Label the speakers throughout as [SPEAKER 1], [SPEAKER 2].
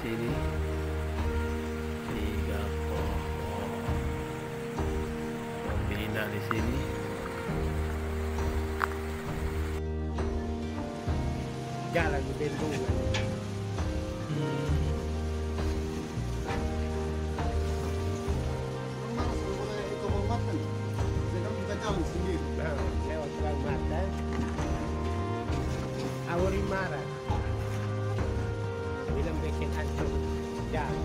[SPEAKER 1] sini 3 pohon pembina di sini.
[SPEAKER 2] Jalan di Bandung. Lewat Kalimantan. Awari marah. Bilang bikin antum. Jalan.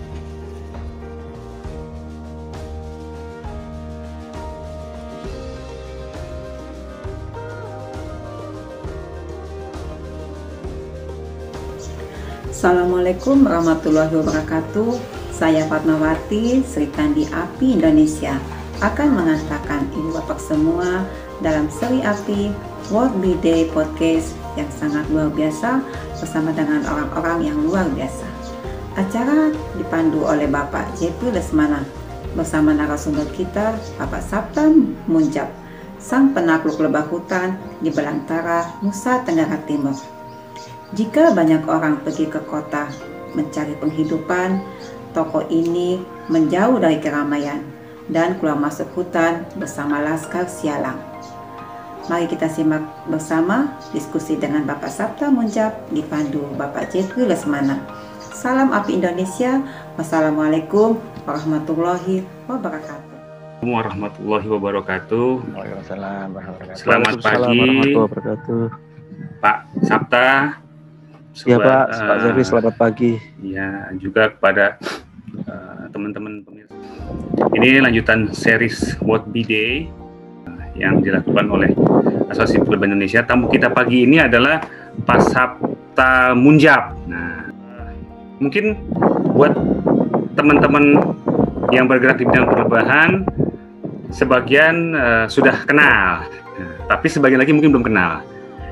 [SPEAKER 3] Assalamualaikum warahmatullahi wabarakatuh. Saya Fatmawati, Sri Kandi Api Indonesia akan mengantarkan ibu bapak semua dalam seri Api World Bee Day Podcast yang sangat luar biasa bersama dengan orang-orang yang luar biasa. Acara dipandu oleh Bapak JP Lesmana bersama narasumber kita Bapak Sabta Munjab, sang penakluk lebah hutan di belantara Nusa Tenggara Timur. Jika banyak orang pergi ke kota mencari penghidupan, tokoh ini menjauh dari keramaian dan keluar masuk hutan bersama Laskar Sialang. Mari kita simak bersama diskusi dengan Bapak Sabta Munjab dipandu Bapak Jeffrey Lesmana. Salam Api Indonesia. Wassalamualaikum warahmatullahi wabarakatuh.
[SPEAKER 4] Warahmatullahi wabarakatuh.
[SPEAKER 2] Waalaikumsalam warahmatullahi
[SPEAKER 4] Selamat pagi Pak Sabta.
[SPEAKER 5] Ya Pak Zeri, selamat pagi.
[SPEAKER 4] Ya, juga kepada teman-teman pemirsa. Ini lanjutan series World Bee Day yang dilakukan oleh Asosiasi Lebah Indonesia. Tamu kita pagi ini adalah Pak Sabta Munjab. Nah, mungkin buat teman-teman yang bergerak di bidang perlebahan, sebagian sudah kenal, tapi sebagian lagi mungkin belum kenal.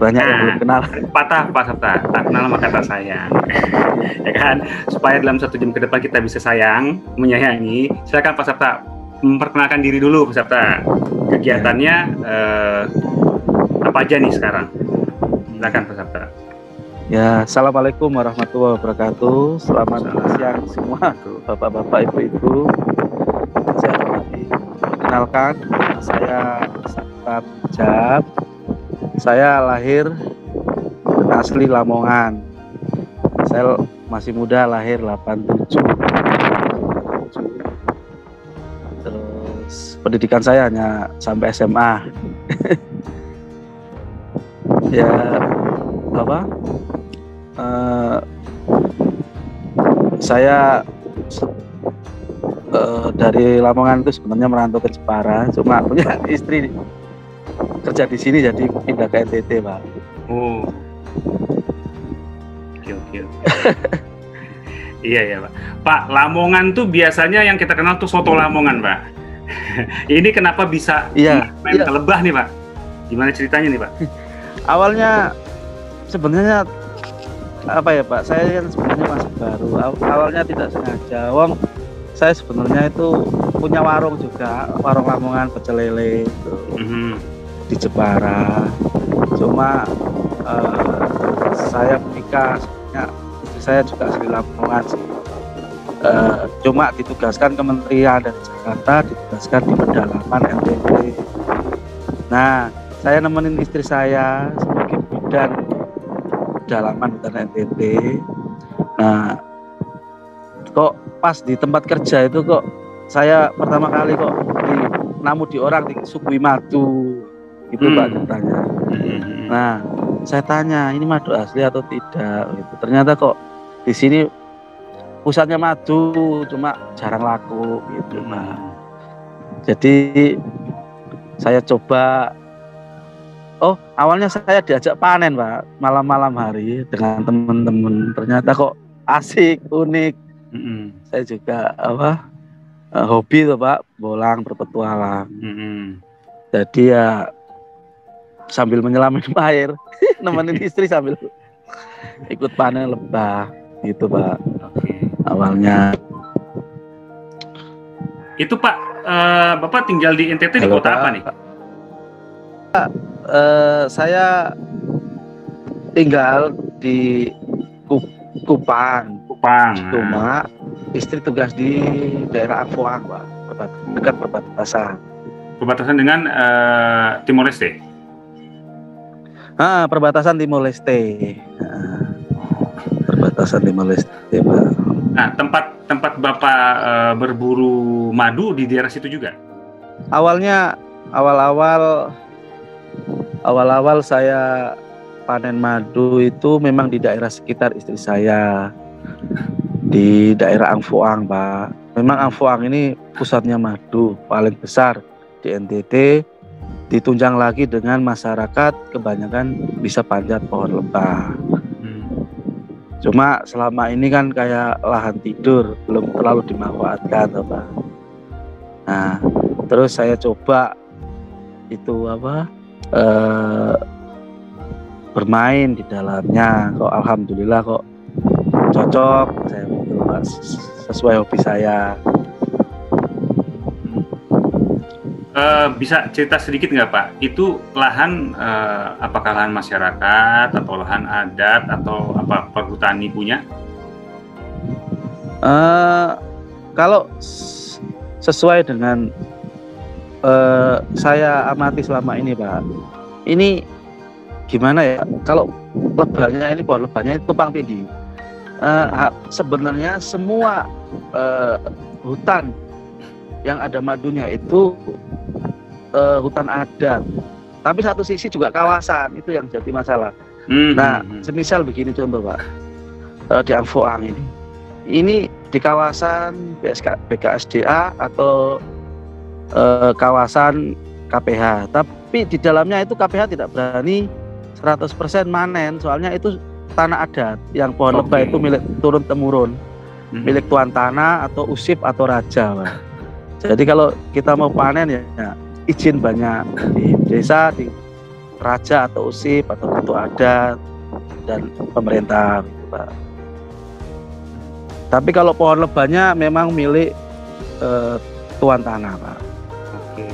[SPEAKER 5] Banyak yang belum kenal.
[SPEAKER 4] Pak Sabta, tak kenal maka tak sayang. Ya kan? Supaya dalam 1 jam ke depan kita bisa sayang, menyayangi. Silakan Pak Sabta, memperkenalkan diri dulu Pak Sabta. Kegiatannya apa aja nih sekarang? Silakan Pak Sabta.
[SPEAKER 5] Ya, assalamualaikum warahmatullahi wabarakatuh. Selamat siang semua, bapak-bapak, ibu-ibu. Saya lagi perkenalkan, saya Sabta Munjab. Saya lahir asli Lamongan. Saya masih muda, lahir 87. Terus pendidikan saya hanya sampai SMA. Ya apa? Saya dari Lamongan itu sebenarnya merantau ke Jepara, cuma punya istri kerja di sini jadi pindah ke NTT, Pak.
[SPEAKER 4] Oh. Oke. Iya, Pak. Pak, Lamongan tuh biasanya yang kita kenal tuh soto Lamongan, Pak. Ini kenapa bisa main ke lebah nih, Pak? Gimana ceritanya nih, Pak?
[SPEAKER 5] Awalnya sebenarnya apa ya, Pak? Saya kan sebenarnya masih baru. Awalnya tidak sengaja. Saya sebenarnya itu punya warung juga, warung Lamongan pecel lele itu. Di Jepara, cuma saya menikah, istri saya juga asli Lamongan sih. Cuma ditugaskan Kementerian dari Jakarta, ditugaskan di pedalaman NTT. Nah, saya nemenin istri saya sebagai bidan pedalaman hutan NTT. Nah, kok pas di tempat kerja itu kok saya pertama kali kok namu di orang di Sugui Madu. Itu Pak ceritanya. Nah, saya tanya ini madu asli atau tidak gitu. Ternyata kok di sini pusatnya madu cuma jarang laku gitu, Pak. Jadi saya coba awalnya saya diajak panen, Pak, malam-malam hari dengan teman-teman. Ternyata kok asik, unik. Saya juga hobi tuh, Pak, bolang berpetualang. Jadi ya sambil menyelam minum air, nemenin istri sambil ikut panen lebah gitu, Pak. Awalnya.
[SPEAKER 4] Itu Pak, Bapak tinggal di NTT di kota apa nih?
[SPEAKER 5] Saya tinggal di Kupang.
[SPEAKER 4] Kupang.
[SPEAKER 5] Cuma istri tugas di daerah Angfoang, Pak, dekat perbatasan.
[SPEAKER 4] Perbatasan dengan Timor Leste.
[SPEAKER 5] Perbatasan Timor Leste. Perbatasan Timor Leste, Pak.
[SPEAKER 4] Nah, tempat Bapak berburu madu di daerah situ juga. Awal-awal saya panen madu itu memang di daerah sekitar istri saya, di daerah Angfoang, Pak. Memang Angfoang ini pusatnya madu paling besar di NTT, ditunjang lagi dengan masyarakat kebanyakan bisa panjat pohon lebah. Cuma selama ini kan kayak lahan tidur, belum terlalu dimanfaatkan, Pak. Nah, terus saya coba itu bermain di dalamnya. Kok alhamdulillah kok cocok, saya betul, Pak, sesuai hobi saya. Bisa cerita sedikit nggak, Pak? Itu lahan apakah lahan masyarakat atau lahan adat atau apa perhutani punya?
[SPEAKER 5] Kalau sesuai dengan saya amati selama ini, Pak, ini gimana ya? Kalau lebahnya ini, pohon lebahnya itu tumpang tindih. Sebenarnya semua hutan yang ada madunya itu hutan adat, tapi satu sisi juga kawasan, itu yang jadi masalah. Nah, semisal begini contoh, Pak, di Angfoang ini di kawasan BKSDA atau kawasan KPH, tapi di dalamnya itu KPH tidak berani 100% manen, soalnya itu tanah adat yang pohon lebah itu milik turun temurun, milik tuan tanah atau usip atau raja, Pak. Jadi kalau kita mau panen ya izin banyak di desa, di raja atau usip atau ketua adat dan pemerintah, gitu, Pak. Tapi kalau pohon lebahnya memang milik tuan tanah, Pak.
[SPEAKER 4] Oke.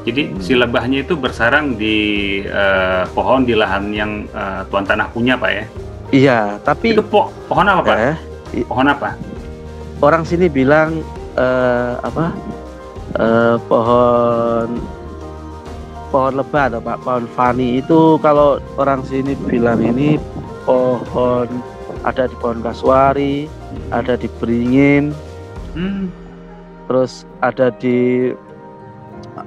[SPEAKER 4] Jadi si lebahnya itu bersarang di pohon di lahan yang tuan tanah punya, Pak, ya?
[SPEAKER 5] Iya, tapi
[SPEAKER 4] itu pohon apa, Pak? Pohon apa?
[SPEAKER 5] Orang sini bilang pohon lebah atau Pak, pohon fani itu. Kalau orang sini bilang ini pohon, ada di pohon kasuari, ada di beringin, terus ada di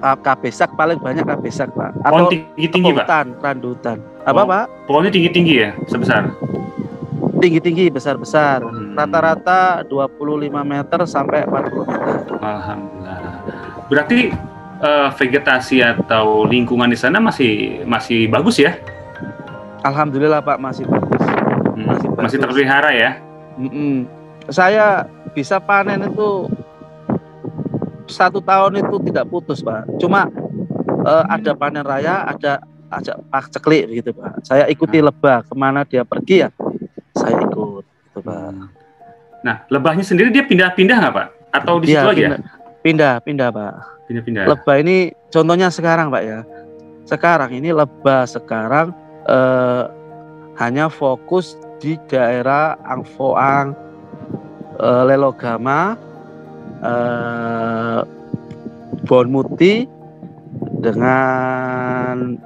[SPEAKER 5] kabesak, paling banyak kabesak, Pak.
[SPEAKER 4] Pohon tinggi-tinggi, Pak?
[SPEAKER 5] Randutan. Apa, Pak?
[SPEAKER 4] Pohonnya tinggi-tinggi ya, sebesar?
[SPEAKER 5] Tinggi-tinggi, besar-besar. Rata-rata 25 meter sampai 40 meter.
[SPEAKER 4] Alhamdulillah. Berarti vegetasi atau lingkungan di sana masih bagus ya?
[SPEAKER 5] Alhamdulillah, Pak, masih bagus.
[SPEAKER 4] Masih terpelihara ya?
[SPEAKER 5] Saya bisa panen itu 1 tahun itu tidak putus, Pak. Cuma ada panen raya, ada paceklik gitu, Pak. Saya ikuti lebah, kemana dia pergi ya saya ikut, gitu, Pak.
[SPEAKER 4] Nah, lebahnya sendiri dia pindah-pindah nggak, Pak? Atau di situ aja?
[SPEAKER 5] Pindah, Pak.
[SPEAKER 4] Pindah-pindah.
[SPEAKER 5] Lebah ini contohnya sekarang, Pak, ya. Sekarang ini lebah sekarang hanya fokus di daerah Angfoang, Lelogama, Bonmuti dengan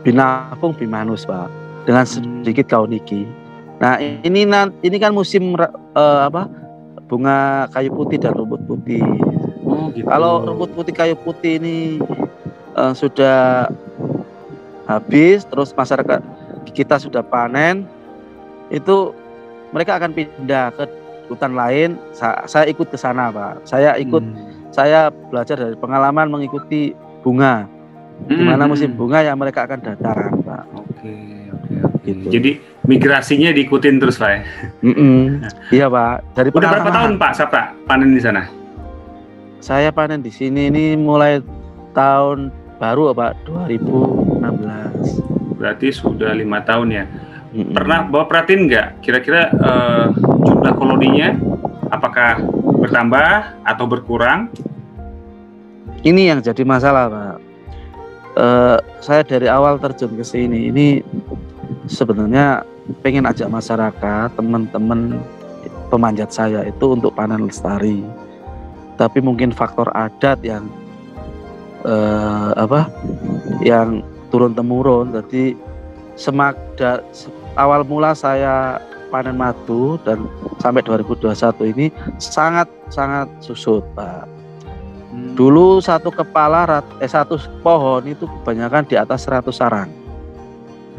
[SPEAKER 5] Binapung, Bimanus, Pak, dengan sedikit Kauniki. Nah, ini kan musim bunga kayu putih dan rumput putih.
[SPEAKER 4] Gitu.
[SPEAKER 5] Kalau rumput putih, kayu putih ini sudah habis, terus masyarakat kita sudah panen, itu mereka akan pindah ke hutan lain. Saya ikut ke sana, Pak. Saya belajar dari pengalaman mengikuti bunga. Di mana musim bunga ya mereka akan datang, Pak.
[SPEAKER 4] Oke. Gitu. Jadi migrasinya diikutin terus, Pak, ya?
[SPEAKER 5] Iya, Pak. Dari
[SPEAKER 4] udah berapa tahun, Pak, Sapra panen di sana?
[SPEAKER 5] Saya panen di sini ini mulai tahun baru, Pak, 2016.
[SPEAKER 4] Berarti sudah 5 tahun ya. Pernah Bapak perhatiin nggak kira-kira jumlah koloninya apakah bertambah atau berkurang?
[SPEAKER 5] Ini yang jadi masalah, Pak. Saya dari awal terjun ke sini ini sebenarnya pengen ajak masyarakat, teman-teman pemanjat saya itu untuk panen lestari. Tapi mungkin faktor adat yang yang turun temurun. Jadi awal mula saya panen madu dan sampai 2021 ini sangat susut, Pak. Dulu satu pohon itu kebanyakan di atas 100 sarang.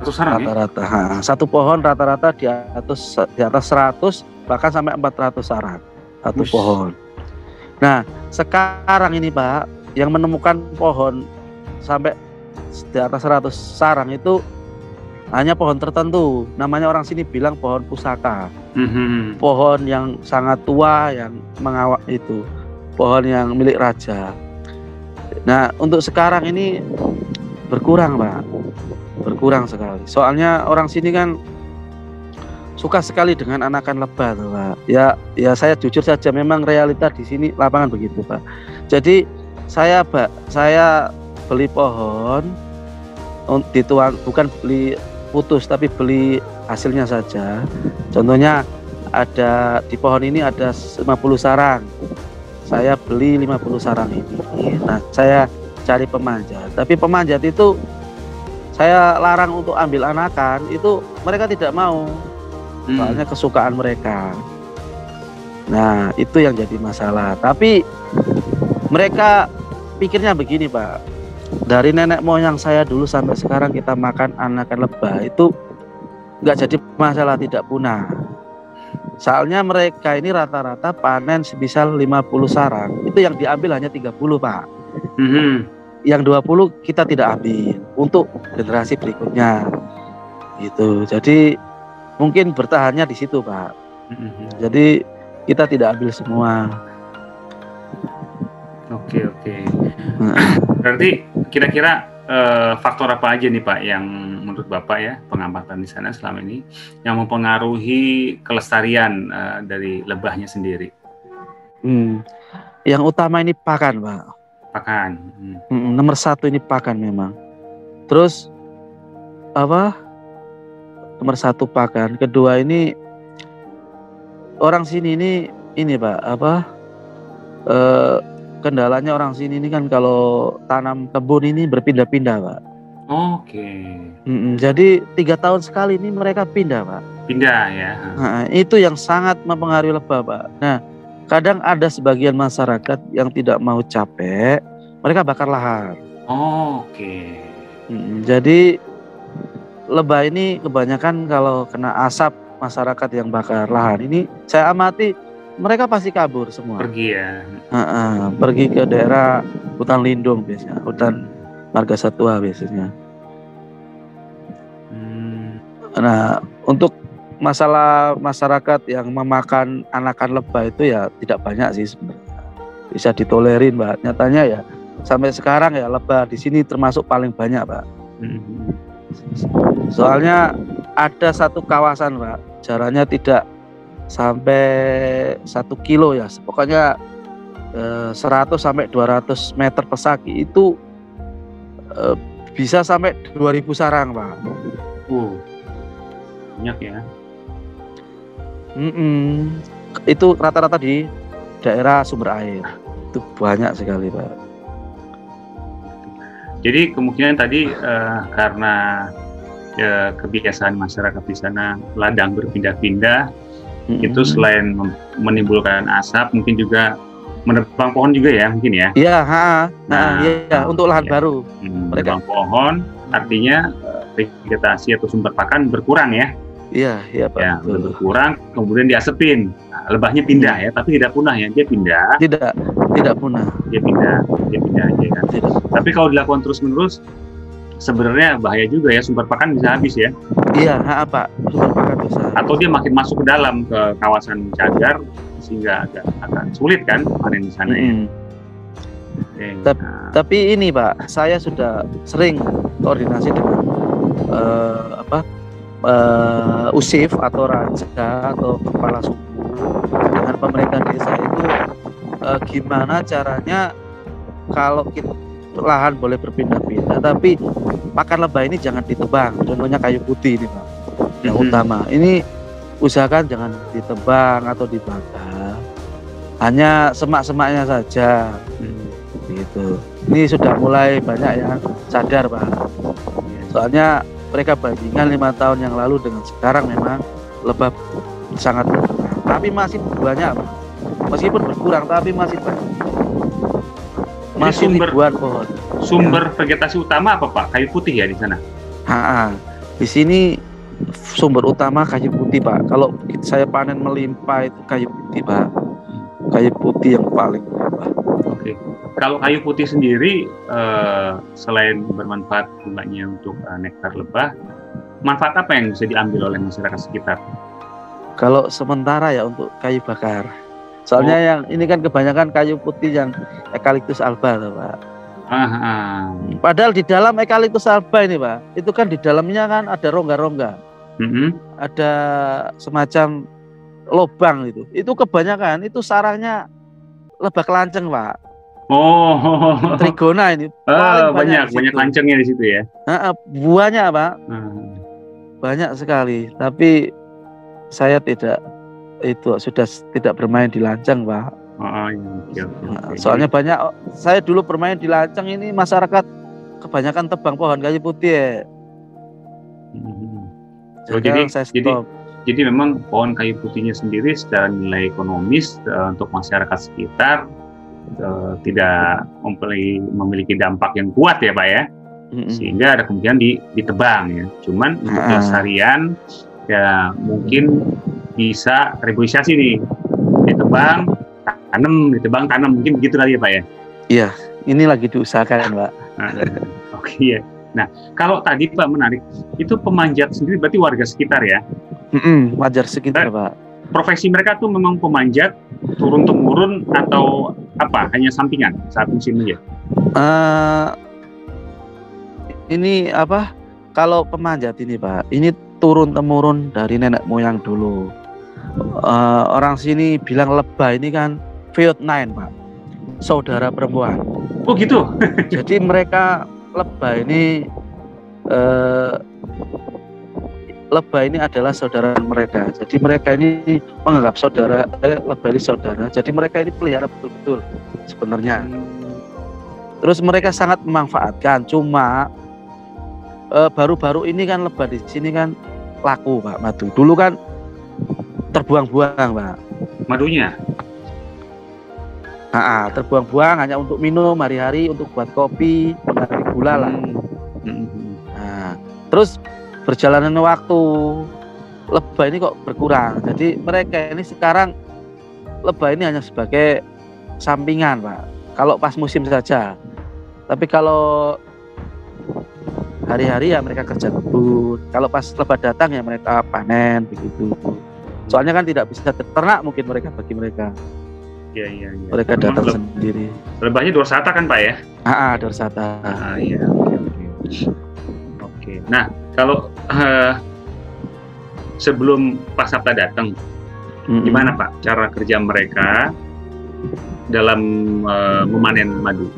[SPEAKER 4] 100 sarang
[SPEAKER 5] rata-rata. Satu pohon rata-rata di atas 100 bahkan sampai 400 sarang satu pohon. Nah, sekarang ini Pak, yang menemukan pohon sampai di atas 100 sarang itu hanya pohon tertentu. Namanya orang sini bilang pohon pusaka. Pohon yang sangat tua yang mengawak itu. Pohon yang milik raja. Nah, untuk sekarang ini berkurang, Pak. Berkurang sekali. Soalnya orang sini kan suka sekali dengan anakan lebah, Pak. Ya saya jujur saja, memang realita di sini lapangan begitu, Pak. Jadi saya beli pohon dituang, bukan beli putus tapi beli hasilnya saja. Contohnya ada di pohon ini ada 50 sarang. Saya beli 50 sarang ini. Nah, saya cari pemanjat. Tapi pemanjat itu saya larang untuk ambil anakan, itu mereka tidak mau. Soalnya kesukaan mereka. Nah, itu yang jadi masalah. Tapi mereka pikirnya begini, Pak. Dari nenek moyang saya dulu sampai sekarang kita makan anakan lebah itu nggak jadi masalah, tidak punah. Soalnya mereka ini rata-rata panen sebisal 50 sarang. Itu yang diambil hanya 30, Pak. Yang 20 kita tidak ambil untuk generasi berikutnya. Gitu. Jadi mungkin bertahannya di situ, Pak. Jadi kita tidak ambil semua.
[SPEAKER 4] Oke. Berarti kira-kira faktor apa aja nih Pak yang menurut Bapak ya, pengamatan di sana selama ini yang mempengaruhi kelestarian dari lebahnya sendiri?
[SPEAKER 5] Yang utama ini pakan, Pak.
[SPEAKER 4] Pakan.
[SPEAKER 5] Nomor 1 ini pakan memang. Terus nomor 1 pakan. Kedua ini orang sini ini Pak, kendalanya orang sini ini kan kalau tanam kebun ini berpindah-pindah, Pak.
[SPEAKER 4] Oke.
[SPEAKER 5] Jadi 3 tahun sekali ini mereka pindah, Pak.
[SPEAKER 4] Pindah ya.
[SPEAKER 5] Nah, itu yang sangat mempengaruhi lebah, Pak. Nah, kadang ada sebagian masyarakat yang tidak mau capek, mereka bakar lahan.
[SPEAKER 4] Oke.
[SPEAKER 5] Jadi lebah ini kebanyakan kalau kena asap masyarakat yang bakar lahan ini, saya amati mereka pasti kabur semua. Pergi
[SPEAKER 4] ya.
[SPEAKER 5] Pergi ke daerah hutan lindung biasanya, hutan marga satwa biasanya. Nah, untuk masalah masyarakat yang memakan anakan lebah itu ya tidak banyak sih sebenarnya. Bisa ditolerin, Pak. Nyatanya ya sampai sekarang ya lebah di sini termasuk paling banyak, Pak. Soalnya ada satu kawasan, Pak, jaraknya tidak sampai 1 kilo ya, pokoknya 100 sampai 200 meter persegi itu bisa sampai 2000 sarang, Pak.
[SPEAKER 4] Banyak ya.
[SPEAKER 5] Itu rata-rata di daerah sumber air. Itu banyak sekali, Pak.
[SPEAKER 4] Jadi kemungkinan tadi karena kebiasaan masyarakat di sana ladang berpindah-pindah, itu selain menimbulkan asap, mungkin juga menebang pohon juga ya, mungkin ya.
[SPEAKER 5] Iya, untuk lahan baru.
[SPEAKER 4] Menebang pohon, artinya vegetasi atau sumber pakan berkurang ya.
[SPEAKER 5] Iya Pak.
[SPEAKER 4] Ya, berkurang, kemudian diasepin. Nah, lebahnya pindah ya, tapi tidak punah ya, dia pindah.
[SPEAKER 5] Tidak punah.
[SPEAKER 4] Dia pindah aja kan. Tapi kalau dilakukan terus-menerus, sebenarnya bahaya juga ya, sumber pakan bisa habis ya.
[SPEAKER 5] Iya, Pak. Sumber pakan bisa.
[SPEAKER 4] Atau dia makin masuk ke dalam ke kawasan cagar sehingga agak sulit kan panen di sana ya.
[SPEAKER 5] Tapi ini, Pak, saya sudah sering koordinasi dengan usif atau raja atau kepala suku dengan pemerintah desa itu gimana caranya kalau lahan boleh berpindah-pindah, tapi pakan lebah ini jangan ditebang. Contohnya kayu putih ini, Pak. yang utama. Ini usahakan jangan ditebang atau dibakar, hanya semak-semaknya saja. Gitu. Ini sudah mulai banyak yang sadar, Pak. Soalnya mereka bandingkan 5 tahun yang lalu dengan sekarang memang lebah sangat berkurang. Tapi masih banyak, Pak. Meskipun berkurang, tapi masih banyak. Masih ribuan pohon.
[SPEAKER 4] Sumber vegetasi utama apa, Pak? Kayu putih ya di sana?
[SPEAKER 5] Di sini sumber utama kayu putih, Pak. Kalau saya panen melimpah itu kayu putih, Pak. Kayu putih yang paling melimpah.
[SPEAKER 4] Oke. Kalau kayu putih sendiri, selain bermanfaat bunganya untuk nektar lebah, manfaat apa yang bisa diambil oleh masyarakat sekitar?
[SPEAKER 5] Kalau sementara ya untuk kayu bakar. Soalnya yang ini kan kebanyakan kayu putih yang eucalyptus alba, Pak. Padahal di dalam eucalyptus alba ini, Pak, itu kan di dalamnya kan ada rongga-rongga. Ada semacam lubang itu. Itu kebanyakan itu sarangnya lebah kelanceng, Pak. Trigona ini
[SPEAKER 4] banyak lancengnya di situ ya.
[SPEAKER 5] Buahnya, Pak. Banyak sekali. Tapi saya sudah tidak bermain di lanceng, Pak.
[SPEAKER 4] Okay.
[SPEAKER 5] Soalnya banyak. Saya dulu bermain di lanceng ini masyarakat kebanyakan tebang pohon kayu putih ya.
[SPEAKER 4] Jadi memang pohon kayu putihnya sendiri secara nilai ekonomis untuk masyarakat sekitar tidak memiliki dampak yang kuat ya, Pak ya. Sehingga ada kemungkinan ditebang ya. Cuman untuk pelestarian ya mungkin bisa reboisasi nih, ditebang tanam mungkin begitu kali ya, Pak ya. Iya,
[SPEAKER 5] ini lagi diusahakan, Pak.
[SPEAKER 4] Oke ya. Nah, kalau tadi Pak menarik, itu pemanjat sendiri berarti warga sekitar ya?
[SPEAKER 5] Wajar sekitar, Pak.
[SPEAKER 4] Profesi mereka tuh memang pemanjat turun-temurun atau apa? Hanya sampingan saat musim aja?
[SPEAKER 5] Ini apa? Kalau pemanjat ini, Pak, ini turun-temurun dari nenek moyang dulu. Orang sini bilang lebah ini kan V9, Pak, saudara perempuan.
[SPEAKER 4] Oh gitu.
[SPEAKER 5] Jadi mereka lebah ini adalah saudara mereka. Jadi mereka ini menganggap lebah ini saudara. Jadi mereka ini pelihara betul-betul sebenarnya. Terus mereka sangat memanfaatkan. Cuma baru-baru ini kan lebah di sini kan laku, Pak, madu. Dulu kan terbuang-buang, Pak,
[SPEAKER 4] madunya.
[SPEAKER 5] Terbuang-buang hanya untuk minum hari-hari, untuk buat kopi, pengganti gula lah. Terus berjalannya waktu, lebah ini kok berkurang. Jadi mereka ini sekarang lebah ini hanya sebagai sampingan, Pak. Kalau pas musim saja. Tapi kalau hari-hari ya mereka kerja kebun. Kalau pas lebah datang ya mereka panen begitu. Soalnya kan tidak bisa ternak mungkin bagi mereka.
[SPEAKER 4] Iya.
[SPEAKER 5] Mereka datang sendiri.
[SPEAKER 4] Lebahnya dorsata kan, Pak ya?
[SPEAKER 5] Dorsata.
[SPEAKER 4] Iya. Oke. Nah, kalau sebelum Pak Sapta datang, gimana Pak cara kerja mereka dalam memanen madu?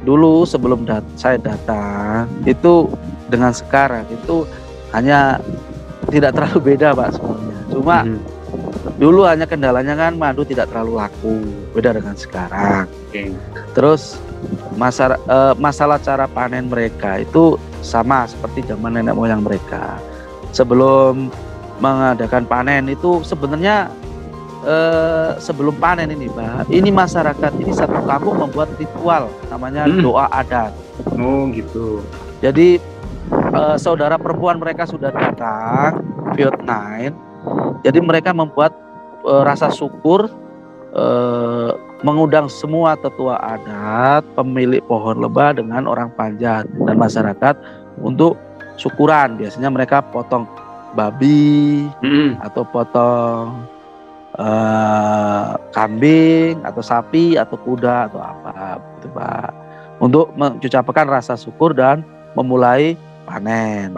[SPEAKER 5] Dulu sebelum saya datang itu dengan sekarang itu hanya tidak terlalu beda, Pak, semuanya. Cuma dulu hanya kendalanya kan madu tidak terlalu laku, beda dengan sekarang. Terus masalah cara panen mereka itu sama seperti zaman nenek moyang mereka. Sebelum mengadakan panen itu sebenarnya sebelum panen ini, Pak, ini masyarakat ini satu kampung membuat ritual namanya doa adat.
[SPEAKER 4] Oh gitu.
[SPEAKER 5] Jadi saudara perempuan mereka sudah datang V9. Jadi mereka membuat rasa syukur, mengundang semua tetua adat, pemilik pohon lebah dengan orang panjat dan masyarakat untuk syukuran. Biasanya mereka potong babi atau potong kambing atau sapi atau kuda atau apa gitu, Pak, untuk mengucapkan rasa syukur dan memulai panen.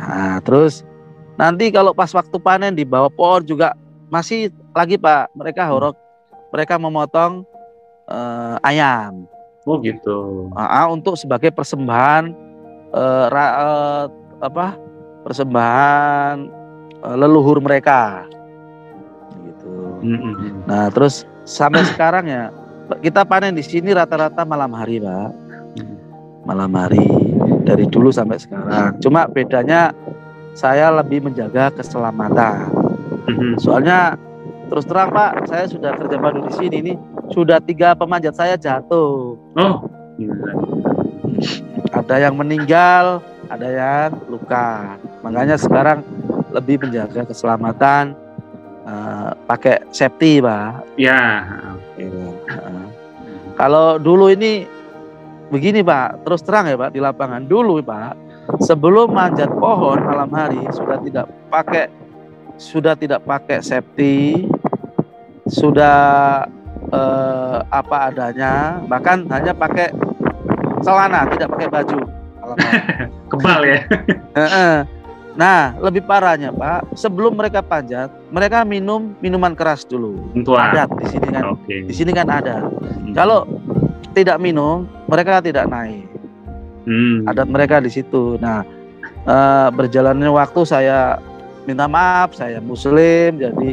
[SPEAKER 5] Nah, terus nanti kalau pas waktu panen di bawah pohon juga masih lagi, Pak, mereka memotong ayam.
[SPEAKER 4] Oh gitu.
[SPEAKER 5] Untuk sebagai persembahan persembahan leluhur mereka gitu. Nah terus sampai sekarang ya kita panen di sini rata-rata malam hari, Pak. Malam hari dari dulu sampai sekarang. Cuma bedanya saya lebih menjaga keselamatan. Soalnya terus terang Pak, saya sudah kerja padu di sini nih, sudah 3 pemanjat saya jatuh.
[SPEAKER 4] Oh.
[SPEAKER 5] Ada yang meninggal, ada yang luka. Makanya sekarang lebih menjaga keselamatan, pakai safety, Pak.
[SPEAKER 4] Ya.
[SPEAKER 5] Kalau dulu ini begini, Pak, terus terang ya, Pak, di lapangan dulu, Pak, sebelum manjat pohon malam hari sudah tidak pakai safety, sudah apa adanya, bahkan hanya pakai celana, tidak pakai baju.
[SPEAKER 4] Kebal ya.
[SPEAKER 5] Nah, lebih parahnya Pak, sebelum mereka panjat, mereka minum minuman keras dulu. Adat di sini kan. Di sini kan ada. Kalau tidak minum, mereka tidak naik. Adat mereka di situ. Nah, berjalannya waktu saya minta maaf, saya Muslim, jadi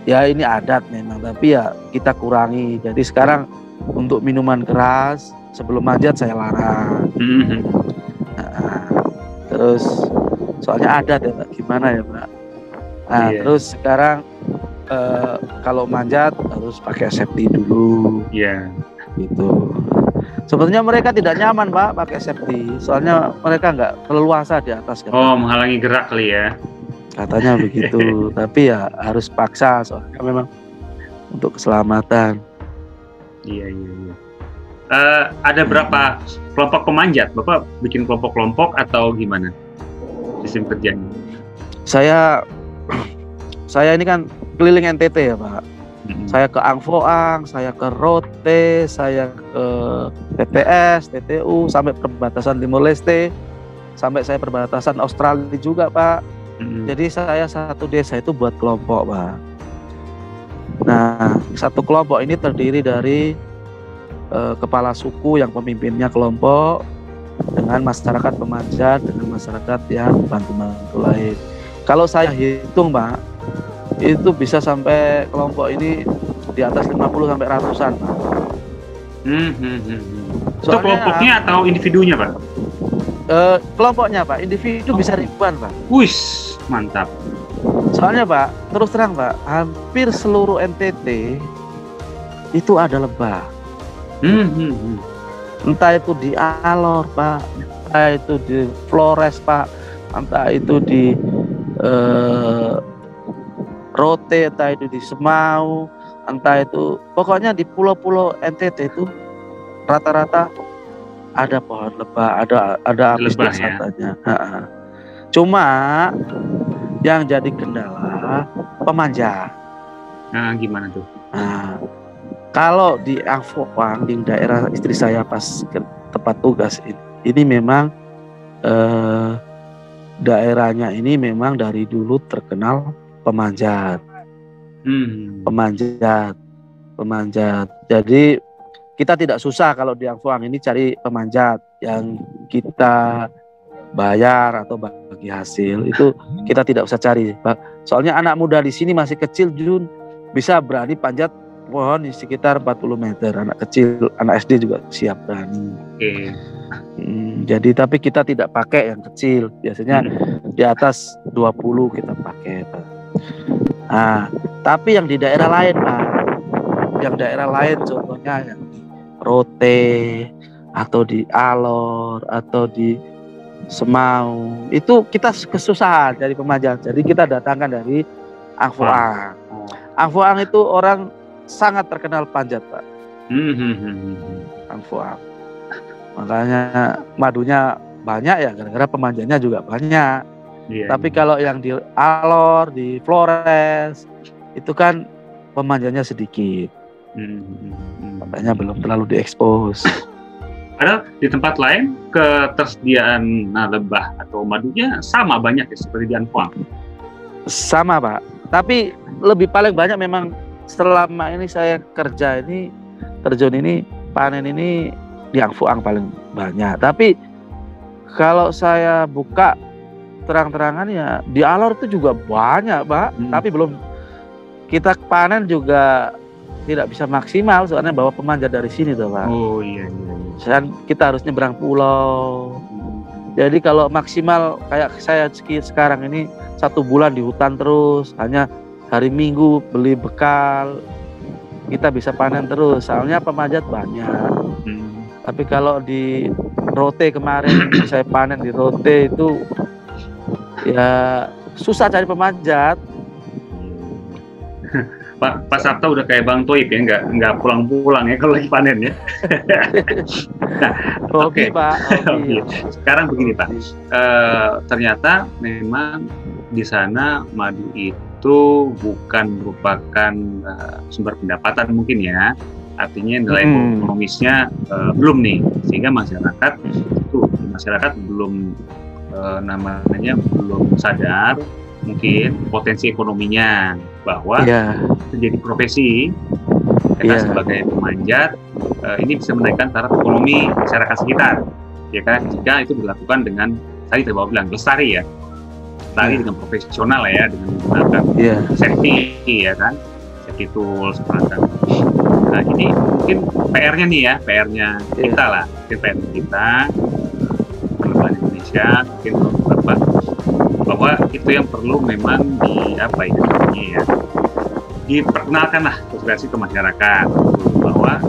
[SPEAKER 5] ya ini adat memang, tapi ya kita kurangi. Jadi sekarang untuk minuman keras sebelum manjat saya larang. Terus soalnya adat ya Pak, gimana ya Pak. Nah terus sekarang kalau manjat harus pakai safety dulu. Gitu. Sebenarnya mereka tidak nyaman Pak pakai safety, soalnya mereka nggak leluasa di atas kan.
[SPEAKER 4] Oh, menghalangi gerak kali ya.
[SPEAKER 5] Katanya begitu, tapi ya harus paksa soalnya memang untuk keselamatan.
[SPEAKER 4] Iya. Ada berapa kelompok pemanjat? Bapak bikin kelompok-kelompok atau gimana sistem kerjanya? Saya ini kan keliling NTT ya Pak. Saya ke Angfoang, saya ke Rote, saya ke TTS, TTU, sampai perbatasan Timor Leste, sampai saya perbatasan Australia juga Pak. Jadi saya satu desa itu buat kelompok Pak. Nah, satu kelompok ini terdiri dari kepala suku yang pemimpinnya kelompok, dengan masyarakat pemanjat, dengan masyarakat yang bantu-bantu lain. Kalau saya hitung Pak, itu bisa sampai kelompok ini di atas 50 sampai ratusan Pak. Itu kelompoknya atau individunya Pak?
[SPEAKER 5] Kelompoknya Pak, individu bisa ribuan Pak.
[SPEAKER 4] Wis, mantap.
[SPEAKER 5] Soalnya Pak, terus terang Pak, hampir seluruh NTT itu ada lebah. Entah itu di Alor Pak, entah itu di Flores Pak, entah itu di Rote, entah itu di Semau, entah itu pokoknya di pulau-pulau NTT itu rata-rata ada pohon lebah, ada habis wisatanya. Cuma yang jadi kendala pemanjat.
[SPEAKER 4] Nah, gimana tuh?
[SPEAKER 5] Nah, kalau di Angfoang, di daerah istri saya pas ke tempat tugas ini memang daerahnya ini memang dari dulu terkenal pemanjat. Pemanjat. Jadi kita tidak susah kalau di Angfoang ini cari pemanjat yang kita bayar atau bagi hasil, itu kita tidak usah cari. Soalnya anak muda di sini masih kecil Jun, bisa berani panjat pohon di sekitar 40 meter. Anak kecil, anak SD juga siap berani. Jadi tapi kita tidak pakai yang kecil, biasanya di atas 20 kita pakai Pak. Nah, tapi yang di daerah lain Pak, yang daerah lain contohnya yang di Rote atau di Alor atau di Semau, itu kita kesusahan dari pemanjat. Jadi kita datangkan dari Angfoang. Angfoang itu orang sangat terkenal panjat Pak. Angfoang. Makanya madunya banyak ya, gara-gara pemanjatnya juga banyak. Tapi kalau yang di Alor, di Flores, itu kan pemanjatnya sedikit. Makanya belum terlalu diekspos.
[SPEAKER 4] Padahal di tempat lain ketersediaan lebah atau madunya sama banyak ya seperti di Angfoang.
[SPEAKER 5] Sama Pak, tapi lebih paling banyak memang selama ini saya kerja ini terjun ini panen ini di Angfuang paling banyak. Tapi kalau saya buka terang-terangan ya di Alor itu juga banyak, Pak. Tapi belum kita panen juga tidak bisa maksimal soalnya bawa pemanjat dari sini tuh, Pak.
[SPEAKER 4] Oh iya.
[SPEAKER 5] Dan kita harus nyebrang pulau. Jadi kalau maksimal kayak saya sekarang ini 1 bulan di hutan terus, hanya hari Minggu beli bekal, kita bisa panen terus. Soalnya pemanjat banyak. Tapi kalau di Rote kemarin saya panen di Rote itu ya susah cari pemanjat.
[SPEAKER 4] Pak Sabta udah kayak Bang Toib ya, nggak pulang-pulang ya kalau lagi panen ya. Nah,
[SPEAKER 5] Oke, Pak.
[SPEAKER 4] Oke. Sekarang begini Pak, ternyata memang di sana madu itu bukan merupakan sumber pendapatan mungkin ya, artinya nilai ekonomisnya belum nih, sehingga masyarakat belum namanya belum sadar mungkin potensi ekonominya bahwa menjadi profesi kita sebagai pemanjat ini bisa menaikkan taraf ekonomi masyarakat sekitar, ya kan, jika itu dilakukan dengan tadi Bapak bilang lestari dengan profesional ya, dengan menggunakan safety ya kan, safety tools peralatan. Nah ini mungkin PR-nya nih ya, PR-nya kita lah, PR kita penerbangan Indonesia mungkin bahwa itu yang perlu memang diperkenalkan lah sosialisasi ke masyarakat bahwa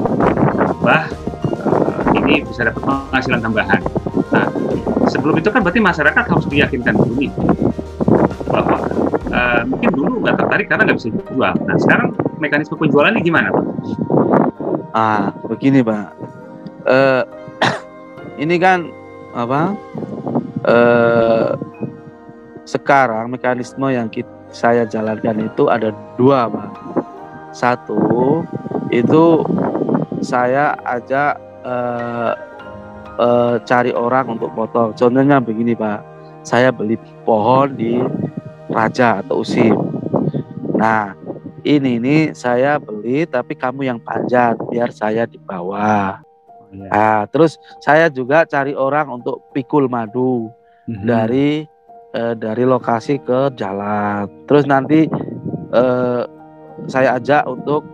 [SPEAKER 4] ini bisa dapat penghasilan tambahan. Nah sebelum itu kan berarti masyarakat harus diyakinkan dulu nih bahwa mungkin dulu nggak tertarik karena nggak bisa jual. Nah sekarang mekanisme penjualannya gimana Pak?
[SPEAKER 5] Begini Pak, ini kan sekarang mekanisme yang saya jalankan itu ada 2 Pak. 1 itu saya ajak cari orang untuk potong. Contohnya begini Pak, saya beli pohon di Raja atau Usim. Nah ini saya beli tapi kamu yang panjat biar saya di bawah. Nah, terus saya juga cari orang untuk pikul madu dari lokasi ke jalan. Terus nanti saya ajak untuk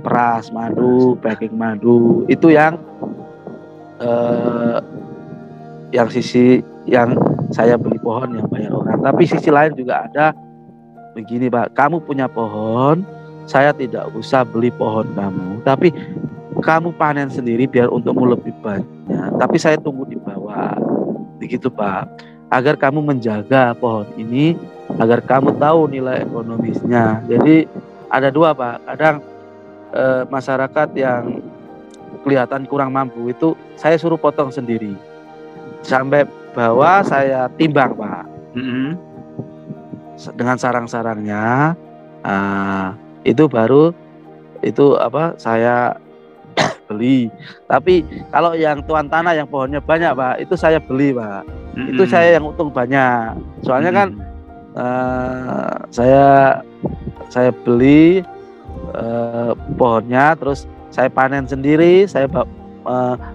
[SPEAKER 5] peras madu, packing madu. Itu yang sisi yang saya beli pohon yang bayar orang. Tapi sisi lain juga ada begini Pak, kamu punya pohon, saya tidak usah beli pohon kamu, tapi kamu panen sendiri biar untukmu lebih banyak. Tapi saya tunggu di bawah, begitu Pak. Agar kamu menjaga pohon ini, agar kamu tahu nilai ekonomisnya. Jadi ada 2 Pak. Kadang masyarakat yang kelihatan kurang mampu itu saya suruh potong sendiri. Sampai bawah saya timbang Pak. Dengan sarang-sarangnya. Itu baru saya beli. Tapi kalau yang tuan tanah yang pohonnya banyak Pak, itu saya beli Pak. Itu saya yang untung banyak. Soalnya kan saya beli pohonnya, terus saya panen sendiri, saya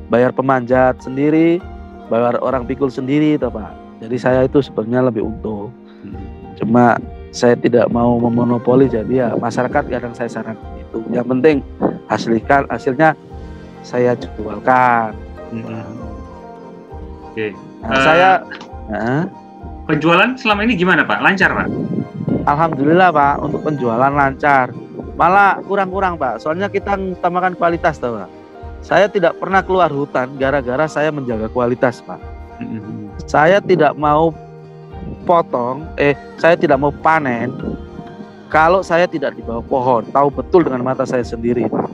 [SPEAKER 5] bayar pemanjat sendiri, bayar orang pikul sendiri itu Pak. Jadi saya itu sebenarnya lebih untung. Cuma saya tidak mau memonopoli, jadi ya masyarakat kadang saya sarankan itu. Yang penting hasilnya saya jualkan.
[SPEAKER 4] Oke.
[SPEAKER 5] Penjualan
[SPEAKER 4] selama ini gimana Pak? Lancar Pak?
[SPEAKER 5] Alhamdulillah Pak, untuk penjualan lancar. Malah kurang-kurang Pak, soalnya kita mengutamakan kualitas Pak. Saya tidak pernah keluar hutan gara-gara saya menjaga kualitas Pak. Saya tidak mau saya tidak mau panen kalau saya tidak di bawah pohon, tahu betul dengan mata saya sendiri Pak.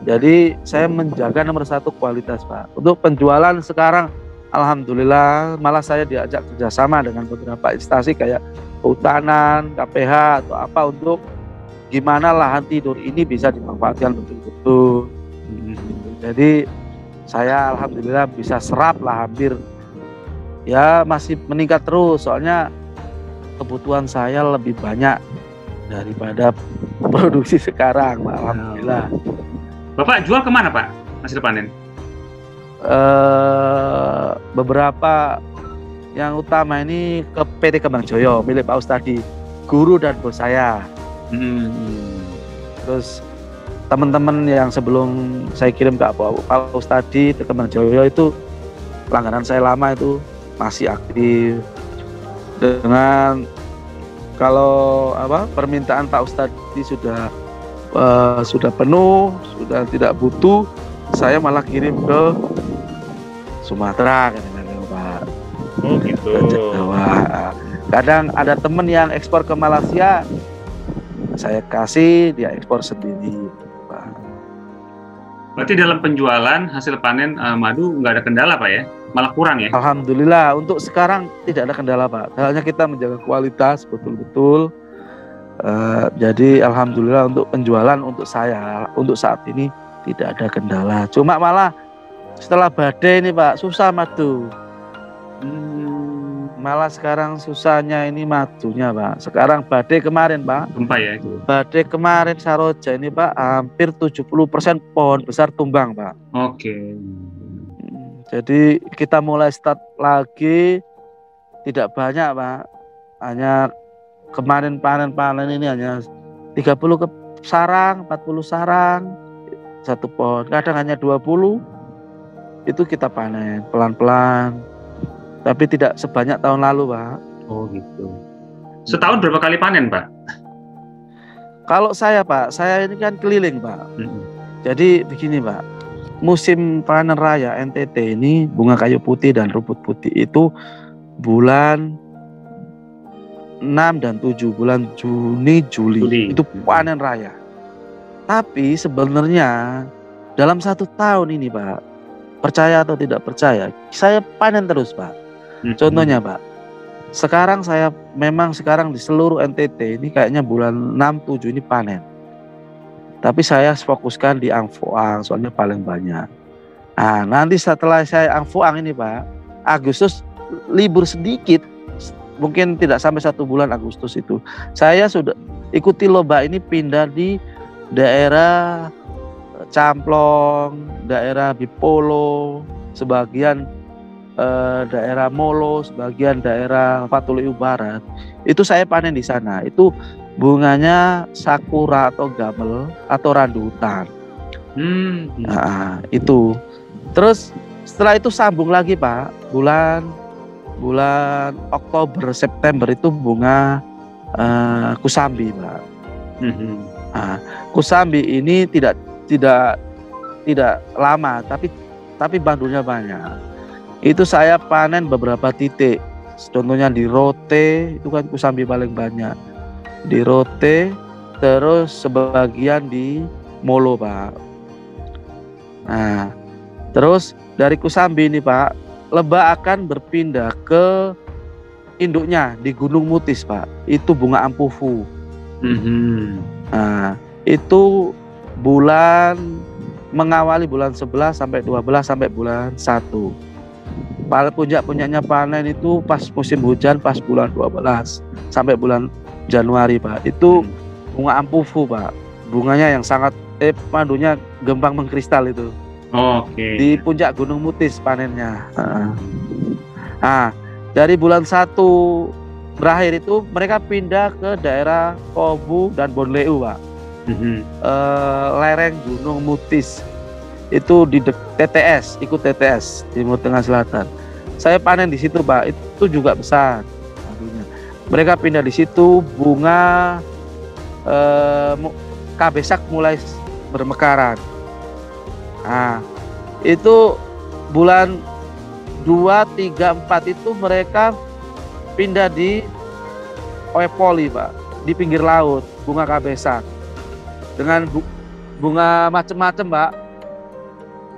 [SPEAKER 5] Jadi saya menjaga nomor 1 kualitas Pak. Untuk penjualan sekarang alhamdulillah, malah saya diajak kerjasama dengan beberapa instansi kayak kehutanan, KPH atau apa, untuk gimana lahan tidur ini bisa dimanfaatkan betul-betul. Jadi saya alhamdulillah bisa serap lah, hampir ya masih meningkat terus, soalnya kebutuhan saya lebih banyak daripada produksi sekarang, alhamdulillah.
[SPEAKER 4] Bapak jual kemana Pak hasil panen?
[SPEAKER 5] Beberapa yang utama ini ke PT Kembang Joyo milik Pak Ustadi, guru dan bos saya. Terus teman-teman yang sebelum saya kirim ke Pak Ustadi ke Kembang Joyo itu pelanggaran saya lama itu masih aktif. Dengan kalau permintaan Pak Ustadi sudah penuh, sudah tidak butuh, saya malah kirim ke Sumatera kadang-kadang Pak.
[SPEAKER 4] Oh gitu.
[SPEAKER 5] Kadang ada teman yang ekspor ke Malaysia, saya kasih, dia ekspor sendiri Pak.
[SPEAKER 4] Berarti dalam penjualan hasil panen madu nggak ada kendala Pak ya? Malah kurang ya?
[SPEAKER 5] Alhamdulillah untuk sekarang tidak ada kendala Pak. Hanya kita menjaga kualitas betul-betul. Jadi alhamdulillah untuk penjualan untuk saya untuk saat ini tidak ada kendala. Cuma malah setelah badai ini Pak susah madu. Malah sekarang susahnya ini madunya Pak. Sekarang badai kemarin Pak.
[SPEAKER 4] Gempa ya itu.
[SPEAKER 5] Badai kemarin Saroja ini Pak hampir 70% pohon besar tumbang Pak.
[SPEAKER 4] Oke.
[SPEAKER 5] Jadi kita mulai start lagi tidak banyak Pak. Hanya kemarin panen ini hanya 30 sarang, 40 sarang satu pohon. Kadang hanya 20. Itu kita panen pelan-pelan. Tapi tidak sebanyak tahun lalu, Pak.
[SPEAKER 4] Oh gitu. Setahun berapa kali panen, Pak?
[SPEAKER 5] Kalau saya, Pak, saya ini kan keliling, Pak. Jadi begini, Pak. Musim panen raya NTT ini bunga kayu putih dan rumput putih itu bulan 6 dan 7, bulan Juni, Juli. Itu panen raya. Tapi sebenarnya dalam 1 tahun ini Pak, percaya atau tidak percaya, saya panen terus Pak. Contohnya Pak, sekarang saya memang sekarang di seluruh NTT ini kayaknya bulan 6, 7 ini panen. Tapi saya fokuskan di Angfoang, soalnya paling banyak. Nah, nanti setelah saya Angfoang ini Pak, Agustus libur sedikit, mungkin tidak sampai 1 bulan Agustus itu. Saya sudah ikuti lomba ini pindah di daerah Camplong, daerah Bipolo, sebagian daerah Molo, sebagian daerah Fatuleu Barat. Itu saya panen di sana. Itu bunganya sakura atau gamel atau rambutan. Nah, itu. Terus setelah itu sambung lagi Pak, bulan Oktober September itu bunga kusambi Pak. Nah, kusambi ini tidak lama tapi bandulnya banyak. Itu saya panen beberapa titik. Contohnya di Rote itu kan kusambi paling banyak. Di Rote, terus sebagian di Molo Pak. Nah, terus dari kusambi ini Pak, lebah akan berpindah ke induknya di Gunung Mutis Pak. Itu bunga ampufu. Nah, itu mengawali bulan 11 sampai 12 sampai bulan 1. Pada puncak-puncaknya panen itu pas musim hujan, pas bulan 12 sampai bulan Januari Pak. Itu bunga ampufu Pak. Bunganya yang sangat madunya gembang mengkristal itu.
[SPEAKER 4] Oke.
[SPEAKER 5] Di puncak Gunung Mutis panennya. Nah, dari bulan 1 berakhir itu mereka pindah ke daerah Kobu dan Bonleu Pak. Lereng Gunung Mutis itu di TTS, ikut TTS Timur Tengah Selatan. Saya panen di situ Pak, itu juga besar. Mereka pindah di situ, bunga kabesak mulai bermekaran. Nah, itu bulan 2, 3, 4 itu mereka pindah di Oepoli Pak, di pinggir laut, bunga kabesak. Dengan bunga macam-macam Pak,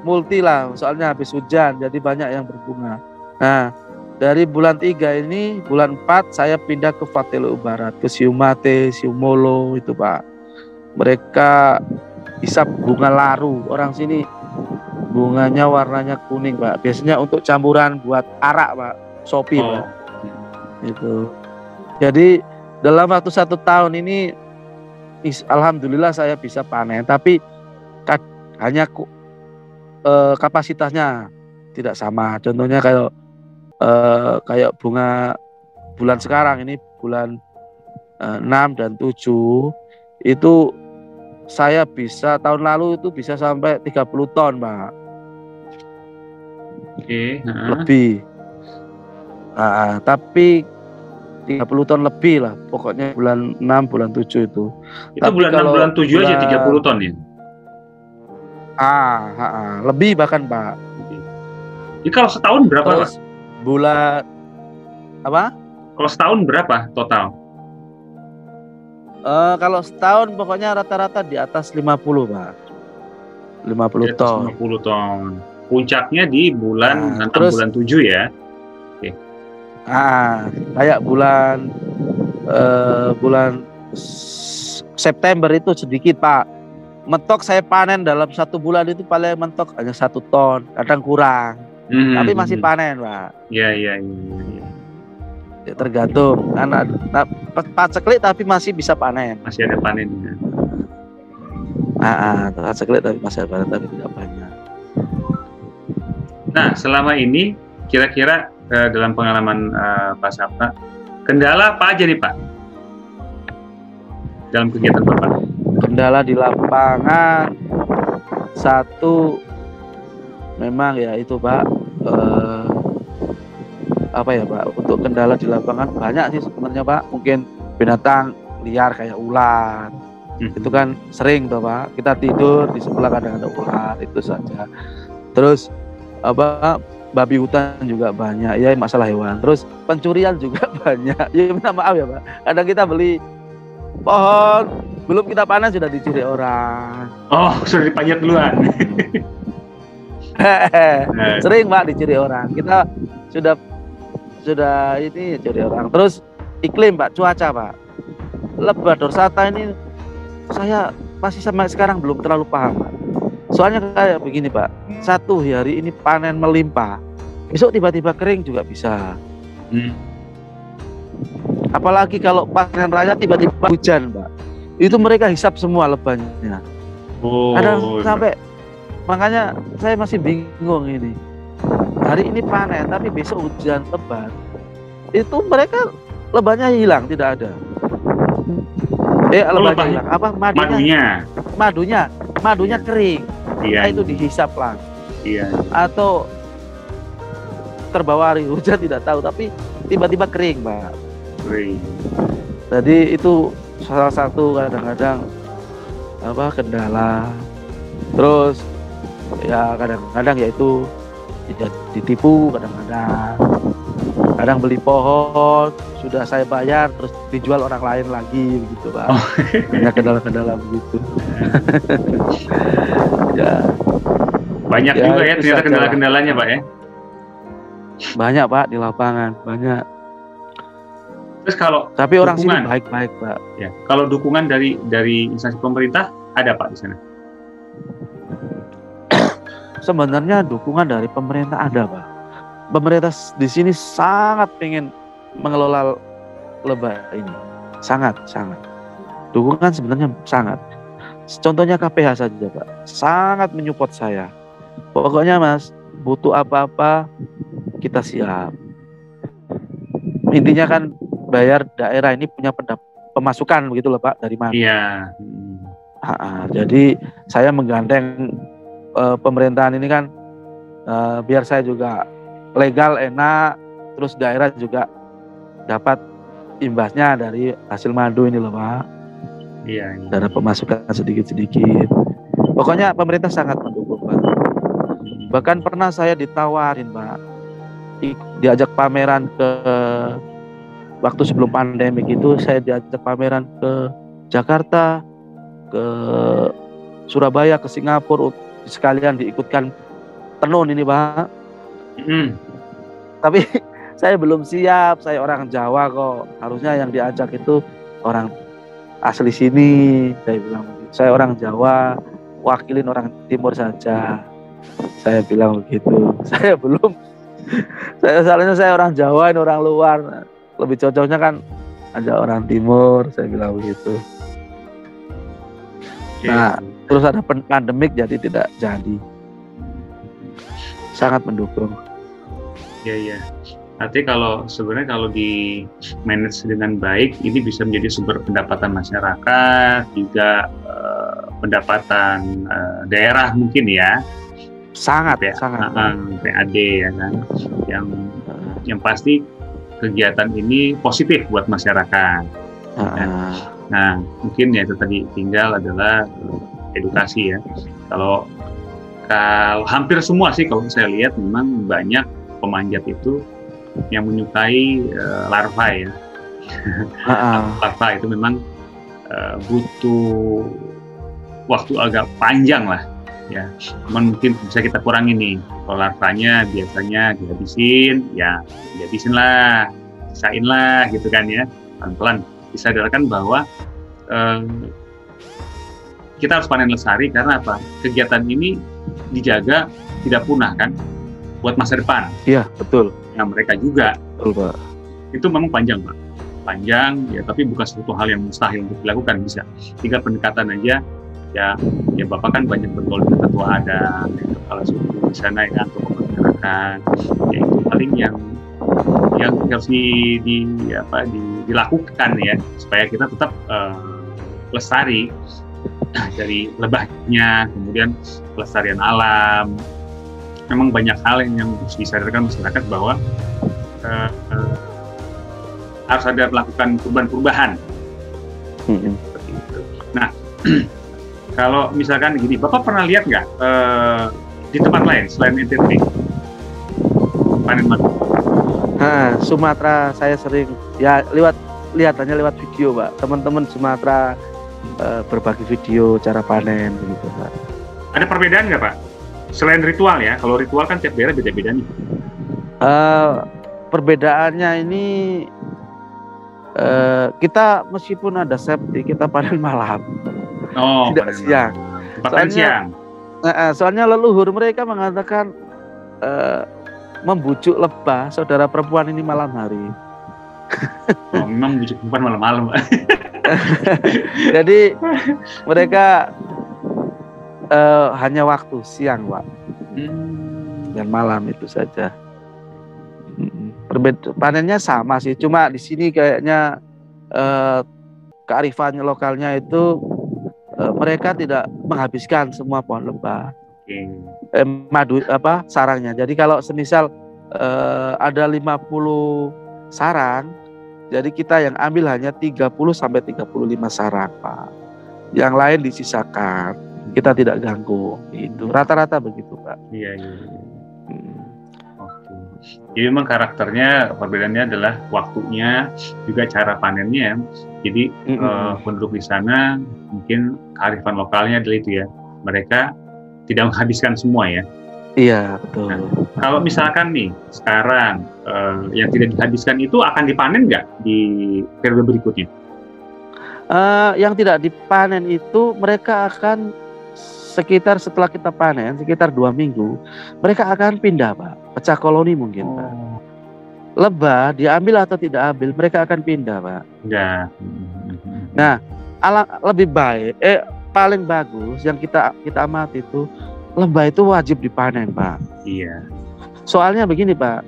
[SPEAKER 5] multi lah, soalnya habis hujan jadi banyak yang berbunga. Nah, dari bulan 3 ini, bulan 4 saya pindah ke Fatuleu Barat, ke Siumate, Siumolo itu Pak. Mereka isap bunga laru, orang sini bunganya warnanya kuning Pak. Biasanya untuk campuran buat arak Pak, sopi Pak. Itu. Jadi dalam waktu 1 tahun ini alhamdulillah saya bisa panen, tapi hanya kapasitasnya tidak sama. Contohnya kayak bunga bulan sekarang ini bulan 6 dan 7 itu saya bisa tahun lalu itu bisa sampai 30 ton, Pak.
[SPEAKER 4] Oke.
[SPEAKER 5] Lebih. Tapi 30 ton lebih lah. Pokoknya bulan 6, bulan 7 itu.
[SPEAKER 4] Itu
[SPEAKER 5] Tapi
[SPEAKER 4] bulan 6,
[SPEAKER 5] kalau
[SPEAKER 4] bulan 7 aja 30 ton ya?
[SPEAKER 5] Lebih bahkan, Pak.
[SPEAKER 4] Jadi kalau setahun berapa, Pak?
[SPEAKER 5] Terus bulan apa?
[SPEAKER 4] Kalau setahun berapa total?
[SPEAKER 5] Kalau setahun pokoknya rata-rata di atas 50, Pak. 50
[SPEAKER 4] Di atas
[SPEAKER 5] ton.
[SPEAKER 4] 50 ton. Puncaknya di bulan 6,
[SPEAKER 5] terus
[SPEAKER 4] bulan 7 ya?
[SPEAKER 5] Kayak bulan September itu sedikit, Pak. Mentok saya panen dalam 1 bulan itu paling mentok hanya 1 ton, kadang kurang. Tapi masih panen, Pak.
[SPEAKER 4] Iya.
[SPEAKER 5] Ya, tergantung. Paceklik tapi masih bisa panen.
[SPEAKER 4] Masih ada panennya.
[SPEAKER 5] Paceklik tapi masih ada panen, tapi tidak banyak.
[SPEAKER 4] Nah, selama ini kira-kira dalam pengalaman Pak Sapta, kendala apa aja nih, Pak? Dalam kegiatan Bapak?
[SPEAKER 5] Kendala di lapangan satu memang ya itu, Pak. Apa ya, Pak? Untuk kendala di lapangan banyak sih sebenarnya, Pak. Mungkin binatang liar kayak ular. Itu kan sering tuh, Pak. Kita tidur di sebelah kadang ada ular, itu saja. Terus babi hutan juga banyak, ya masalah hewan. Terus pencurian juga banyak. Ya minta maaf ya, Pak. Kadang kita beli pohon, belum kita panen sudah dicuri orang.
[SPEAKER 4] Oh, sudah dipanjat duluan.
[SPEAKER 5] Sering, Pak, dicuri orang. Kita sudah ini curi orang. Terus iklim, Pak, cuaca, Pak. Lebah dorsata ini saya masih sampai sekarang belum terlalu paham, Pak. Soalnya kayak begini, Pak. Satu hari ini panen melimpah, besok tiba-tiba kering juga bisa. Apalagi kalau panen raya tiba-tiba hujan, Pak. Itu mereka hisap semua lebahnya. Kadang sampai, makanya saya masih bingung ini. Hari ini panen tapi besok hujan lebat, itu mereka lebahnya hilang, tidak ada. Lebahnya hilang. Apa madunya kering.
[SPEAKER 4] Iya.
[SPEAKER 5] Itu dihisap lagi.
[SPEAKER 4] Iya.
[SPEAKER 5] Atau terbawa hari hujan tidak tahu, tapi tiba-tiba kering, Pak.
[SPEAKER 4] Kering.
[SPEAKER 5] Jadi itu salah satu kadang-kadang kendala. Terus ya kadang-kadang yaitu ditipu, kadang beli pohon sudah saya bayar terus dijual orang lain lagi begitu, Pak. Banyak kendala-kendala begitu. Ya
[SPEAKER 4] banyak juga ya ternyata kendala-kendalanya, Pak ya.
[SPEAKER 5] Banyak, Pak, di lapangan banyak.
[SPEAKER 4] Terus kalau
[SPEAKER 5] tapi orang sini
[SPEAKER 4] dukungan,
[SPEAKER 5] baik-baik, Pak.
[SPEAKER 4] Ya, kalau dukungan dari instansi pemerintah ada, Pak, di sana?
[SPEAKER 5] Sebenarnya dukungan dari pemerintah ada, Pak. Pemerintah di sini sangat pengen mengelola lebah ini, sangat. Dukungan sebenarnya sangat. Contohnya KPH saja, Pak, sangat menyupport saya. Pokoknya, Mas, butuh apa-apa kita siap. Intinya kan bayar daerah ini punya pemasukan begitu loh, Pak, dari mana?
[SPEAKER 4] Iya.
[SPEAKER 5] Jadi saya menggandeng pemerintahan ini kan biar saya juga legal, enak, terus daerah juga dapat imbasnya dari hasil madu ini loh, Pak.
[SPEAKER 4] Iya.
[SPEAKER 5] Dari pemasukan sedikit-sedikit. Pokoknya pemerintah sangat mendukung, Pak. Bahkan pernah saya ditawarin, Pak, diajak pameran ke waktu sebelum pandemi itu, saya diajak pameran ke Jakarta, ke Surabaya, ke Singapura, sekalian diikutkan tenun ini, Pak. Tapi saya belum siap, saya orang Jawa kok. Harusnya yang diajak itu orang asli sini, saya bilang. Saya orang Jawa, wakilin orang Timur saja. Saya bilang begitu. Saya belum. Saya orang Jawa, ini orang luar. Lebih cocoknya kan ada orang Timur, saya bilang begitu.
[SPEAKER 4] Oke.
[SPEAKER 5] Nah, terus ada pandemik jadi tidak jadi. Sangat mendukung.
[SPEAKER 4] Iya, iya. Artinya sebenarnya kalau di manage dengan baik, ini bisa menjadi sumber pendapatan masyarakat, juga pendapatan daerah mungkin ya.
[SPEAKER 5] Sangat,
[SPEAKER 4] ya,
[SPEAKER 5] sangat.
[SPEAKER 4] PAD ya kan. Yang pasti kegiatan ini positif buat masyarakat. Nah, mungkin ya itu tadi tinggal adalah edukasi ya. Kalau hampir semua sih kalau saya lihat memang banyak pemanjat itu yang menyukai larva ya. Larva itu memang butuh waktu agak panjang lah ya. Cuman mungkin bisa kita kurangi nih. Kalau larvanya biasanya dihabisin lah, sisain lah gitu kan ya. Pelan-pelan disadarkan bahwa kita harus panen lestari karena apa? Kegiatan ini dijaga tidak punah kan buat masa depan.
[SPEAKER 5] Iya, betul.
[SPEAKER 4] Nah, mereka juga.
[SPEAKER 5] Betul, Pak.
[SPEAKER 4] Itu memang panjang, Pak. Panjang ya, tapi bukan suatu hal yang mustahil untuk dilakukan, bisa. Tinggal pendekatan aja. Ya Bapak kan banyak bergaul dengan ketua adat, kepala suku di sana ya, atau masyarakat. Ya itu paling yang harus dilakukan ya, supaya kita tetap lestari dari lebahnya, kemudian pelestarian alam. Memang banyak hal yang harus disadarkan masyarakat bahwa harus ada melakukan perubahan. Seperti itu. Nah, kalau misalkan gini, Bapak pernah lihat nggak di tempat lain selain NTT panen madu?
[SPEAKER 5] Sumatera saya sering ya lihatannya lewat video, Pak. Teman-teman Sumatera berbagi video cara panen gitu, Pak. Ada
[SPEAKER 4] perbedaan nggak, Pak? Selain ritual ya, kalau ritual kan tiap daerah beda-beda nih.
[SPEAKER 5] Perbedaannya ini kita meskipun ada safety, kita panen malam. Tidak siang. Soalnya leluhur mereka mengatakan membujuk lebah saudara perempuan ini malam hari.
[SPEAKER 4] Memang membujuk perempuan malam-malam.
[SPEAKER 5] Jadi mereka hanya waktu siang, Pak, dan malam itu saja. Panennya sama sih, cuma di sini kayaknya kearifan lokalnya itu mereka tidak menghabiskan semua pohon lebah, sarangnya. Jadi kalau semisal ada 50 sarang, jadi kita yang ambil hanya 30 sampai 35 sarang, Pak. Yang lain disisakan. Kita tidak ganggu, itu rata-rata begitu, Pak.
[SPEAKER 4] Iya. Oke. Jadi memang karakternya perbedaannya adalah waktunya, juga cara panennya. Jadi penduduk di sana mungkin kearifan lokalnya adalah itu ya. Mereka tidak menghabiskan semua ya.
[SPEAKER 5] Iya, betul.
[SPEAKER 4] Nah, kalau misalkan nih sekarang yang tidak dihabiskan itu akan dipanen nggak di periode berikutnya?
[SPEAKER 5] Yang tidak dipanen itu mereka akan sekitar setelah kita panen sekitar 2 minggu mereka akan pindah, Pak, pecah koloni mungkin, Pak. Lebah diambil atau tidak ambil mereka akan pindah, Pak.
[SPEAKER 4] Ya.
[SPEAKER 5] Nah, lebih baik paling bagus yang kita amati itu lebah itu wajib dipanen, Pak.
[SPEAKER 4] Iya.
[SPEAKER 5] Soalnya begini, Pak,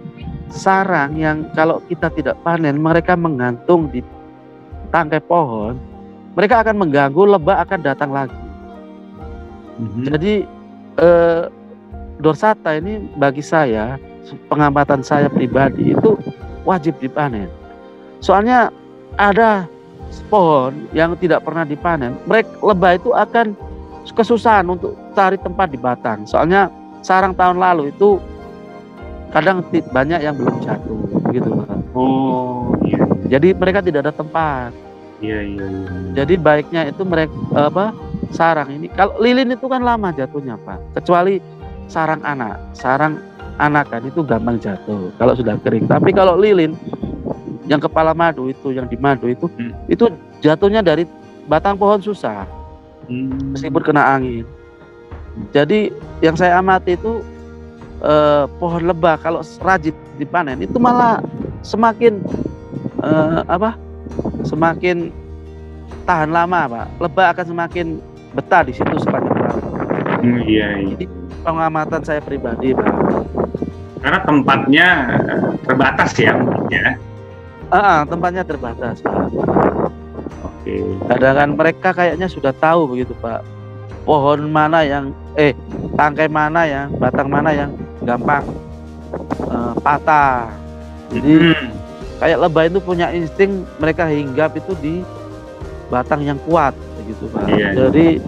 [SPEAKER 5] sarang yang kalau kita tidak panen mereka menggantung di tangkai pohon, mereka akan mengganggu, lebah akan datang lagi. Jadi dorsata ini bagi saya, pengamatan saya pribadi itu wajib dipanen. Soalnya ada pohon yang tidak pernah dipanen, lebah itu akan kesusahan untuk cari tempat di batang. Soalnya sarang tahun lalu itu kadang banyak yang belum jatuh, gitu, Pak.
[SPEAKER 4] Oh, iya.
[SPEAKER 5] Jadi mereka tidak ada tempat.
[SPEAKER 4] Iya.
[SPEAKER 5] Jadi baiknya itu mereka sarang ini, kalau lilin itu kan lama jatuhnya, Pak. Kecuali sarang anakan itu gampang jatuh kalau sudah kering. Tapi kalau lilin yang kepala madu itu, yang di madu itu jatuhnya dari batang pohon susah, meskipun kena angin. Jadi yang saya amati itu pohon lebah kalau rajin dipanen itu malah semakin semakin tahan lama, Pak. Lebah akan semakin betah di situ sepanjang malam.
[SPEAKER 4] Iya.
[SPEAKER 5] Jadi pengamatan saya pribadi, Pak.
[SPEAKER 4] Karena tempatnya terbatas ya mungkin ya.
[SPEAKER 5] Tempatnya terbatas, Pak.
[SPEAKER 4] Oke.
[SPEAKER 5] Kadang kan mereka kayaknya sudah tahu begitu, Pak. Pohon mana yang tangkai mana yang batang mana yang gampang patah. Jadi kayak lebah itu punya insting, mereka hinggap itu di batang yang kuat begitu, Pak.
[SPEAKER 4] Iya.
[SPEAKER 5] Jadi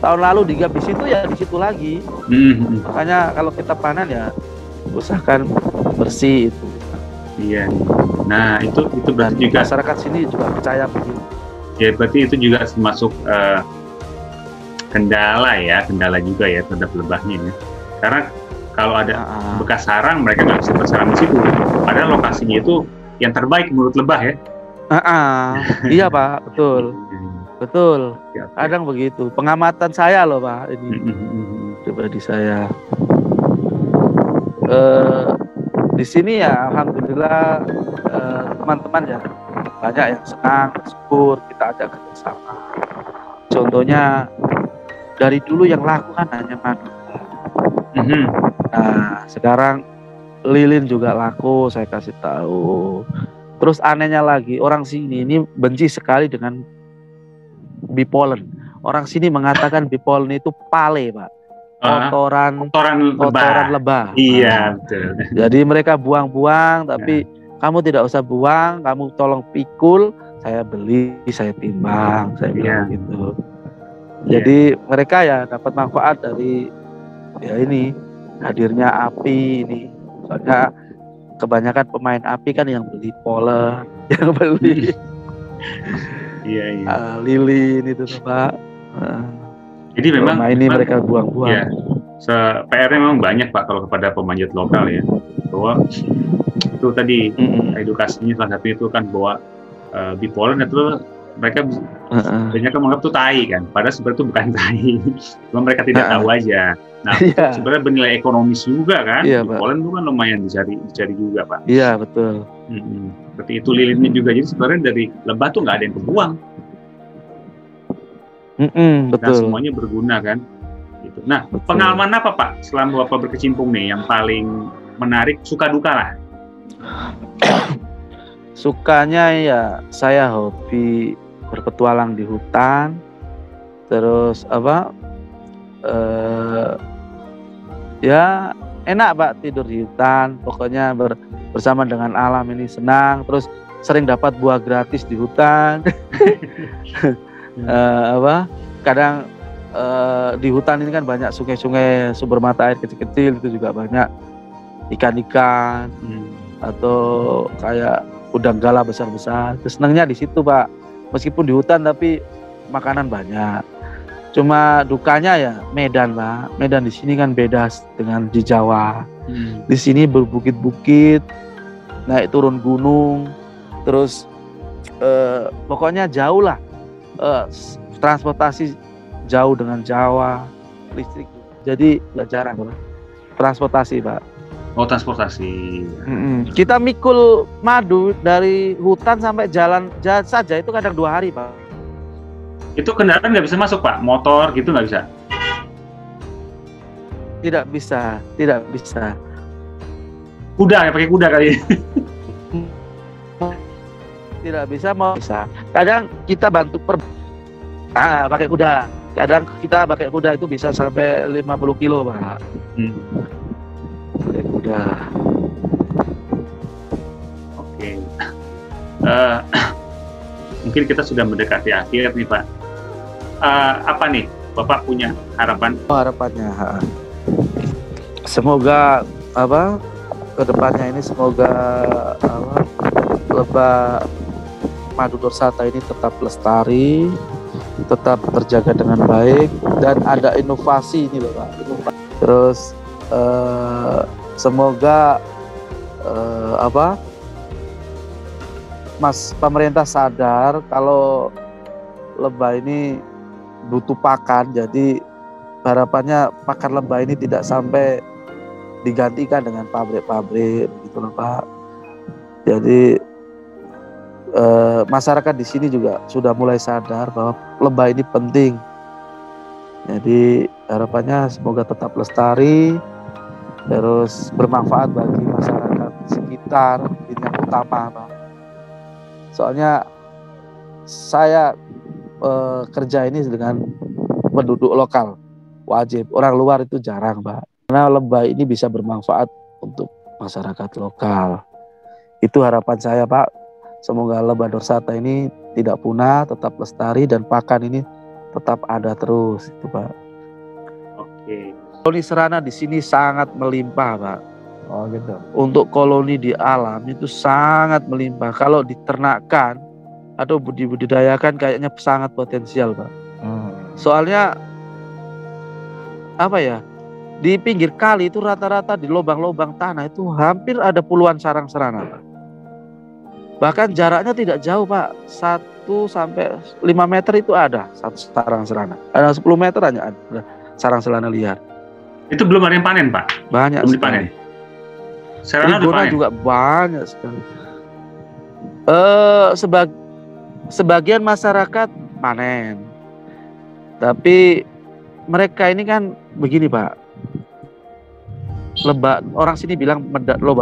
[SPEAKER 5] tahun lalu hinggap di situ ya di situ lagi. Makanya kalau kita panen ya usahakan bersih itu.
[SPEAKER 4] Iya. Nah, itu berarti
[SPEAKER 5] Dan
[SPEAKER 4] juga
[SPEAKER 5] masyarakat sini juga percaya begitu.
[SPEAKER 4] ya, berarti itu juga termasuk kendala juga ya terhadap lebahnya ya. Karena kalau ada bekas sarang, mereka nggak bisa bersarang di situ. Padahal lokasinya itu yang terbaik menurut lebah ya.
[SPEAKER 5] Iya, Pak, betul. Kadang begitu. Pengamatan saya loh, Pak, ini pribadi saya. Di sini ya, alhamdulillah teman-teman ya banyak yang senang, syukur kita ada kerjasama. Contohnya dari dulu yang laku kan hanya madu. Nah, sekarang lilin juga laku, saya kasih tahu. Terus anehnya lagi, orang sini ini benci sekali dengan bee pollen. Orang sini mengatakan bee pollen itu pale, Pak. Kotoran lebah.
[SPEAKER 4] Iya, betul.
[SPEAKER 5] Jadi mereka buang-buang, tapi kamu tidak usah buang, kamu tolong pikul, saya beli, saya timbang, saya bilang gitu. Jadi mereka ya dapat manfaat dari ya ini hadirnya api ini. Soalnya kebanyakan pemain api kan yang beli pollen, yang beli lilin itu, Pak.
[SPEAKER 4] Jadi memang
[SPEAKER 5] ini mereka buang-buang.
[SPEAKER 4] Ya, PR-nya memang banyak, Pak, kalau kepada pemanjat lokal ya. Bahwa itu tadi edukasinya salah satu itu kan bahwa bee pollen itu mereka banyak kan menganggap itu tai kan, padahal sebenarnya itu bukan tai, cuma mereka tidak tahu aja. Nah, sebenarnya bernilai ekonomis juga kan. Bee pollen itu kan lumayan dicari juga, Pak. Iya, betul. Seperti itu lilinnya juga, jadi sebenarnya dari lebah tuh nggak ada yang kebuang.
[SPEAKER 5] Betul.
[SPEAKER 4] Dan semuanya berguna kan. Gitu. Nah, pengalaman apa, Pak, selama Bapak berkecimpung nih yang paling menarik, suka duka lah?
[SPEAKER 5] Sukanya ya saya hobi berpetualang di hutan, terus ya enak, Pak, tidur di hutan, pokoknya bersama dengan alam ini senang, terus sering dapat buah gratis di hutan. Kadang di hutan ini kan banyak sungai-sungai, sumber mata air kecil-kecil, itu juga banyak ikan-ikan atau kayak udang galah besar-besar. Senangnya di situ, Pak. Meskipun di hutan tapi makanan banyak. Cuma dukanya ya medan, Pak. Medan di sini kan beda dengan di Jawa. Di sini berbukit-bukit, naik turun gunung, terus pokoknya jauh lah. Transportasi jauh dengan Jawa, listrik. Jadi nggak jarang, Pak. Transportasi, Pak.
[SPEAKER 4] Oh, transportasi.
[SPEAKER 5] Kita mikul madu dari hutan sampai jalan saja itu kadang 2 hari, Pak.
[SPEAKER 4] Itu kendaraan nggak bisa masuk, Pak? Motor gitu nggak bisa?
[SPEAKER 5] Tidak bisa.
[SPEAKER 4] Kuda ya, pakai kuda kali.
[SPEAKER 5] Tidak bisa, mau bisa. Kadang kita bantu pakai kuda. Kadang kita pakai kuda itu bisa sampai 50 kilo, Pak. Pakai kuda.
[SPEAKER 4] Oke. Mungkin kita sudah mendekati akhir nih, Pak. Apa nih Bapak punya harapan?
[SPEAKER 5] Harapannya semoga kedepannya ini semoga lebah madu dorsata ini tetap lestari, tetap terjaga dengan baik, dan ada inovasi ini loh, Pak. Terus semoga pemerintah sadar kalau lebah ini butuh pakan, jadi harapannya pakan lebah ini tidak sampai digantikan dengan pabrik-pabrik gitu loh, Pak. Jadi masyarakat di sini juga sudah mulai sadar bahwa lebah ini penting Jadi harapannya semoga tetap lestari, terus bermanfaat bagi masyarakat sekitar, ini yang utama, Pak. Soalnya saya kerja ini dengan penduduk lokal, wajib. Orang luar itu jarang, Pak. Karena lembah ini bisa bermanfaat untuk masyarakat lokal. Itu harapan saya, Pak. Semoga lembah Dorsata ini tidak punah, tetap lestari, dan pakan ini tetap ada terus, itu Pak.
[SPEAKER 4] Oke.
[SPEAKER 5] Koloni serana di sini sangat melimpah, Pak.
[SPEAKER 2] Oh gitu.
[SPEAKER 5] Untuk koloni di alam itu sangat melimpah. Kalau diternakan atau dibudidayakan kayaknya sangat potensial, Pak. Soalnya apa ya? Di pinggir kali itu rata-rata di lubang-lubang tanah itu hampir ada puluhan sarang serana, Pak. Bahkan jaraknya tidak jauh, Pak. 1 sampai 5 meter itu ada satu sarang serana. Ada 10 meter hanya ada sarang serana liar.
[SPEAKER 4] Itu belum ada yang panen, Pak?
[SPEAKER 5] Banyak
[SPEAKER 4] Belum
[SPEAKER 5] sekali.
[SPEAKER 4] dipanen? Serana udah
[SPEAKER 5] Trigona
[SPEAKER 4] panen?
[SPEAKER 5] juga banyak sekali. Sebagian masyarakat panen. Tapi mereka ini kan begini, Pak. Lebah, orang sini bilang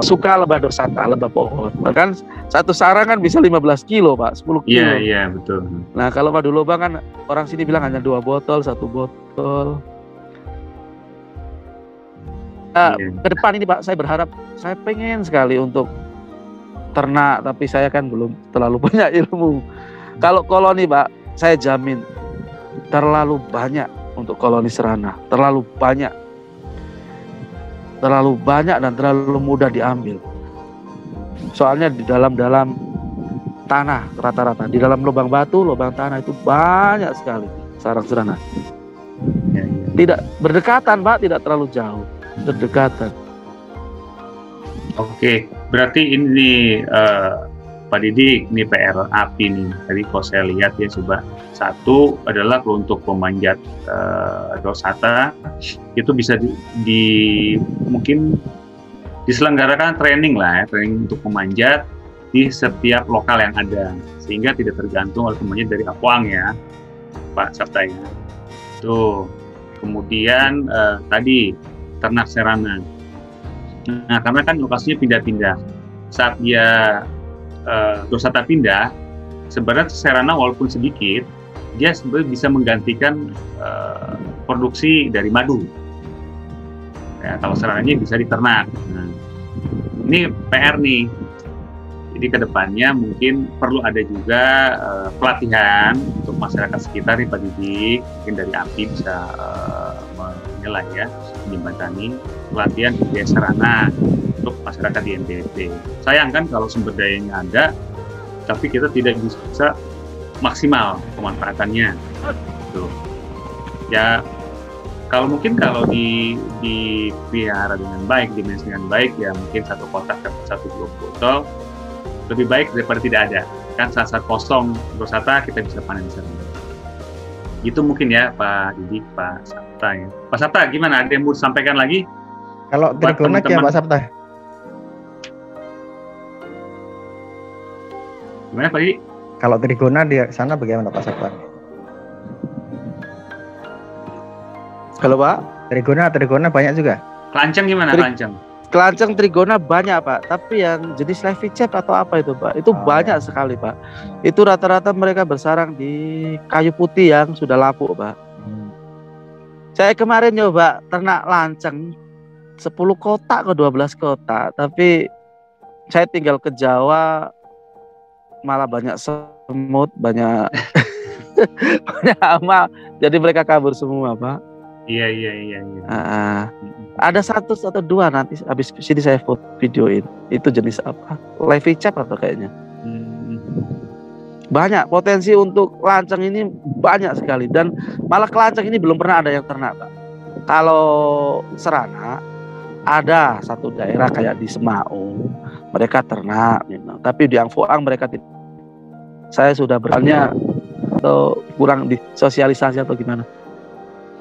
[SPEAKER 5] suka lebah dorsata, lebah pohon. Bahkan satu sarang kan bisa 15 kilo, Pak, 10 kilo.
[SPEAKER 4] Iya, iya, betul.
[SPEAKER 5] Nah, kalau madu lobang kan orang sini bilang hanya 2 botol, 1 botol.
[SPEAKER 4] Iya.
[SPEAKER 5] Ke depan ini, Pak, saya berharap, saya pengen sekali untuk ternak, tapi saya kan belum terlalu banyak ilmu. Kalau koloni, Pak, saya jamin terlalu banyak untuk koloni serana, terlalu banyak dan terlalu mudah diambil. Soalnya di dalam tanah rata-rata, di dalam lubang batu, lubang tanah itu banyak sekali sarang serana.
[SPEAKER 4] Ya, ya.
[SPEAKER 5] Tidak berdekatan, Pak, tidak terlalu jauh, berdekatan.
[SPEAKER 4] Oke, berarti ini Pak Didik, ini PR API nih. Tadi kalau saya lihat ya, coba satu adalah untuk pemanjat dorsata itu bisa mungkin diselenggarakan training lah ya, training untuk pemanjat di setiap lokal yang ada, sehingga tidak tergantung oleh pemanjat dari Apuang ya, Pak Sabta ya. Tuh, kemudian tadi ternak serana. Nah, karena kan lokasinya pindah-pindah, saat dia dorsata pindah, sebenarnya serana walaupun sedikit, dia sebenarnya bisa menggantikan produksi dari madu. Ya, kalau serananya bisa diternak. Nah, ini PR nih. Jadi kedepannya mungkin perlu ada juga pelatihan untuk masyarakat sekitar nih Pak Didik. Mungkin dari API bisa menilai ya, menjembatani pelatihan budidaya serana untuk masyarakat di NTT. Sayang kan kalau sumber dayanya ada, tapi kita tidak bisa maksimal pemanfaatannya. Tuh. Ya, kalau dipelihara dengan baik, dimensi dengan baik, ya mungkin satu kotak dapat 1-2 botol, lebih baik daripada tidak ada. Kan saat kosong dorsata kita bisa panen serana. Itu mungkin ya Pak Didik, Pak Sabta ya. Pak Sabta gimana? Ada yang mau disampaikan lagi?
[SPEAKER 2] Kalau trigona ya Pak Sabta?
[SPEAKER 4] Gimana Pak Didik?
[SPEAKER 2] Kalau trigona di sana bagaimana Pak Sabta?
[SPEAKER 5] Kalau Pak?
[SPEAKER 2] Trigona banyak juga.
[SPEAKER 4] Kelanceng gimana kelanceng?
[SPEAKER 5] Kelanceng trigona banyak, Pak. Tapi yang jenis Levicep atau apa itu, Pak? Itu banyak sekali, Pak. Itu rata-rata mereka bersarang di kayu putih yang sudah lapuk, Pak. Saya kemarin nyoba ternak lanceng 10 kotak ke 12 kotak, tapi saya tinggal ke Jawa malah banyak semut, banyak banyak hama, jadi mereka kabur semua, Pak.
[SPEAKER 4] Iya.
[SPEAKER 5] Ada 1 atau 2 nanti habis sini saya foto videoin. Itu jenis apa? Levicep atau kayaknya. Banyak potensi untuk lanceng ini, banyak sekali, dan malah kelanceng ini belum pernah ada yang ternak, Pak. Kalau serana ada satu daerah kayak di Semau, mereka ternak memang, tapi di Angfoang mereka tidak. Saya sudah bertanya atau kurang disosialisasi atau gimana.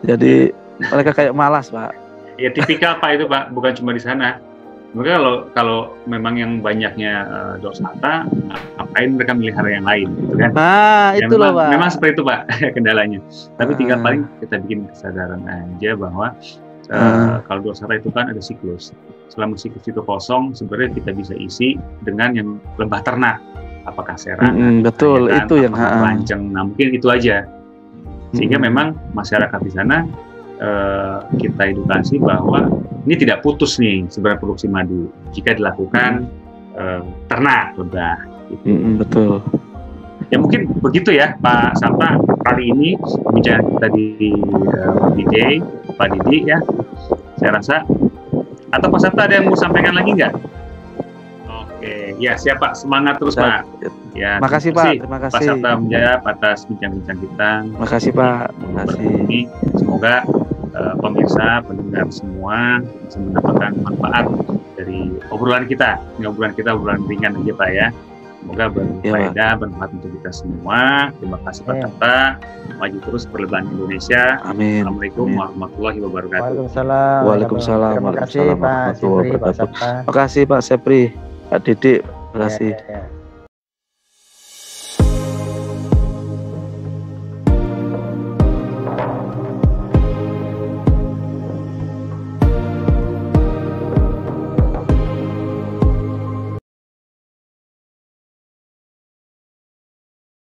[SPEAKER 5] Jadi mereka kayak malas, Pak.
[SPEAKER 4] Ya tipikal Pak itu Pak, bukan cuma di sana. Maka kalau memang yang banyaknya dorsata, ngapain mereka melihara yang lain, gitu kan?
[SPEAKER 5] Nah,
[SPEAKER 4] Ya,
[SPEAKER 5] itu loh, Pak.
[SPEAKER 4] memang seperti itu, Pak, kendalanya. Tapi tinggal
[SPEAKER 5] Ah.
[SPEAKER 4] paling kita bikin kesadaran aja bahwa kalau dorsata itu kan ada siklus. Selama siklus itu kosong, sebenarnya kita bisa isi dengan yang lebah ternak. Apakah serangan,
[SPEAKER 5] Betul,
[SPEAKER 4] ayatan,
[SPEAKER 5] itu yang
[SPEAKER 4] apakah lanceng. Nah, mungkin itu aja. Sehingga memang masyarakat di sana kita edukasi bahwa ini tidak putus nih sebenarnya produksi madu jika dilakukan ternak lebah. Gitu.
[SPEAKER 5] Betul.
[SPEAKER 4] Ya mungkin begitu ya Pak Sabta, kali ini pembicaraan kita di DJ Pak Didi ya. Saya rasa, atau Pak Sabta ada yang mau sampaikan lagi nggak? Oke, ya siap Pak, semangat terus Pak. Ya,
[SPEAKER 5] Makasih Pak, terima kasih.
[SPEAKER 4] Pak Sabta menjawab atas bincang-bincang kita.
[SPEAKER 5] Makasih Pak, terima kasih.
[SPEAKER 4] Ini semoga pemirsa, pendengar semua bisa mendapatkan manfaat dari obrolan kita. Ini obrolan kita obrolan ringan aja Pak ya. Semoga berfaedah, bermanfaat untuk kita semua. Terima kasih Pak Sabta. Maju terus perlebaran Indonesia.
[SPEAKER 5] Amin.
[SPEAKER 4] Assalamualaikum warahmatullahi wabarakatuh.
[SPEAKER 2] Waalaikumsalam.
[SPEAKER 5] Waalaikumsalam.
[SPEAKER 2] Terima kasih Pak
[SPEAKER 5] Waalaikumsalam
[SPEAKER 2] Sipri, Pak
[SPEAKER 5] warahmatullahi
[SPEAKER 2] Sabta.
[SPEAKER 5] Terima kasih Pak Sepri, Pak Didik, terima kasih.
[SPEAKER 2] Ya.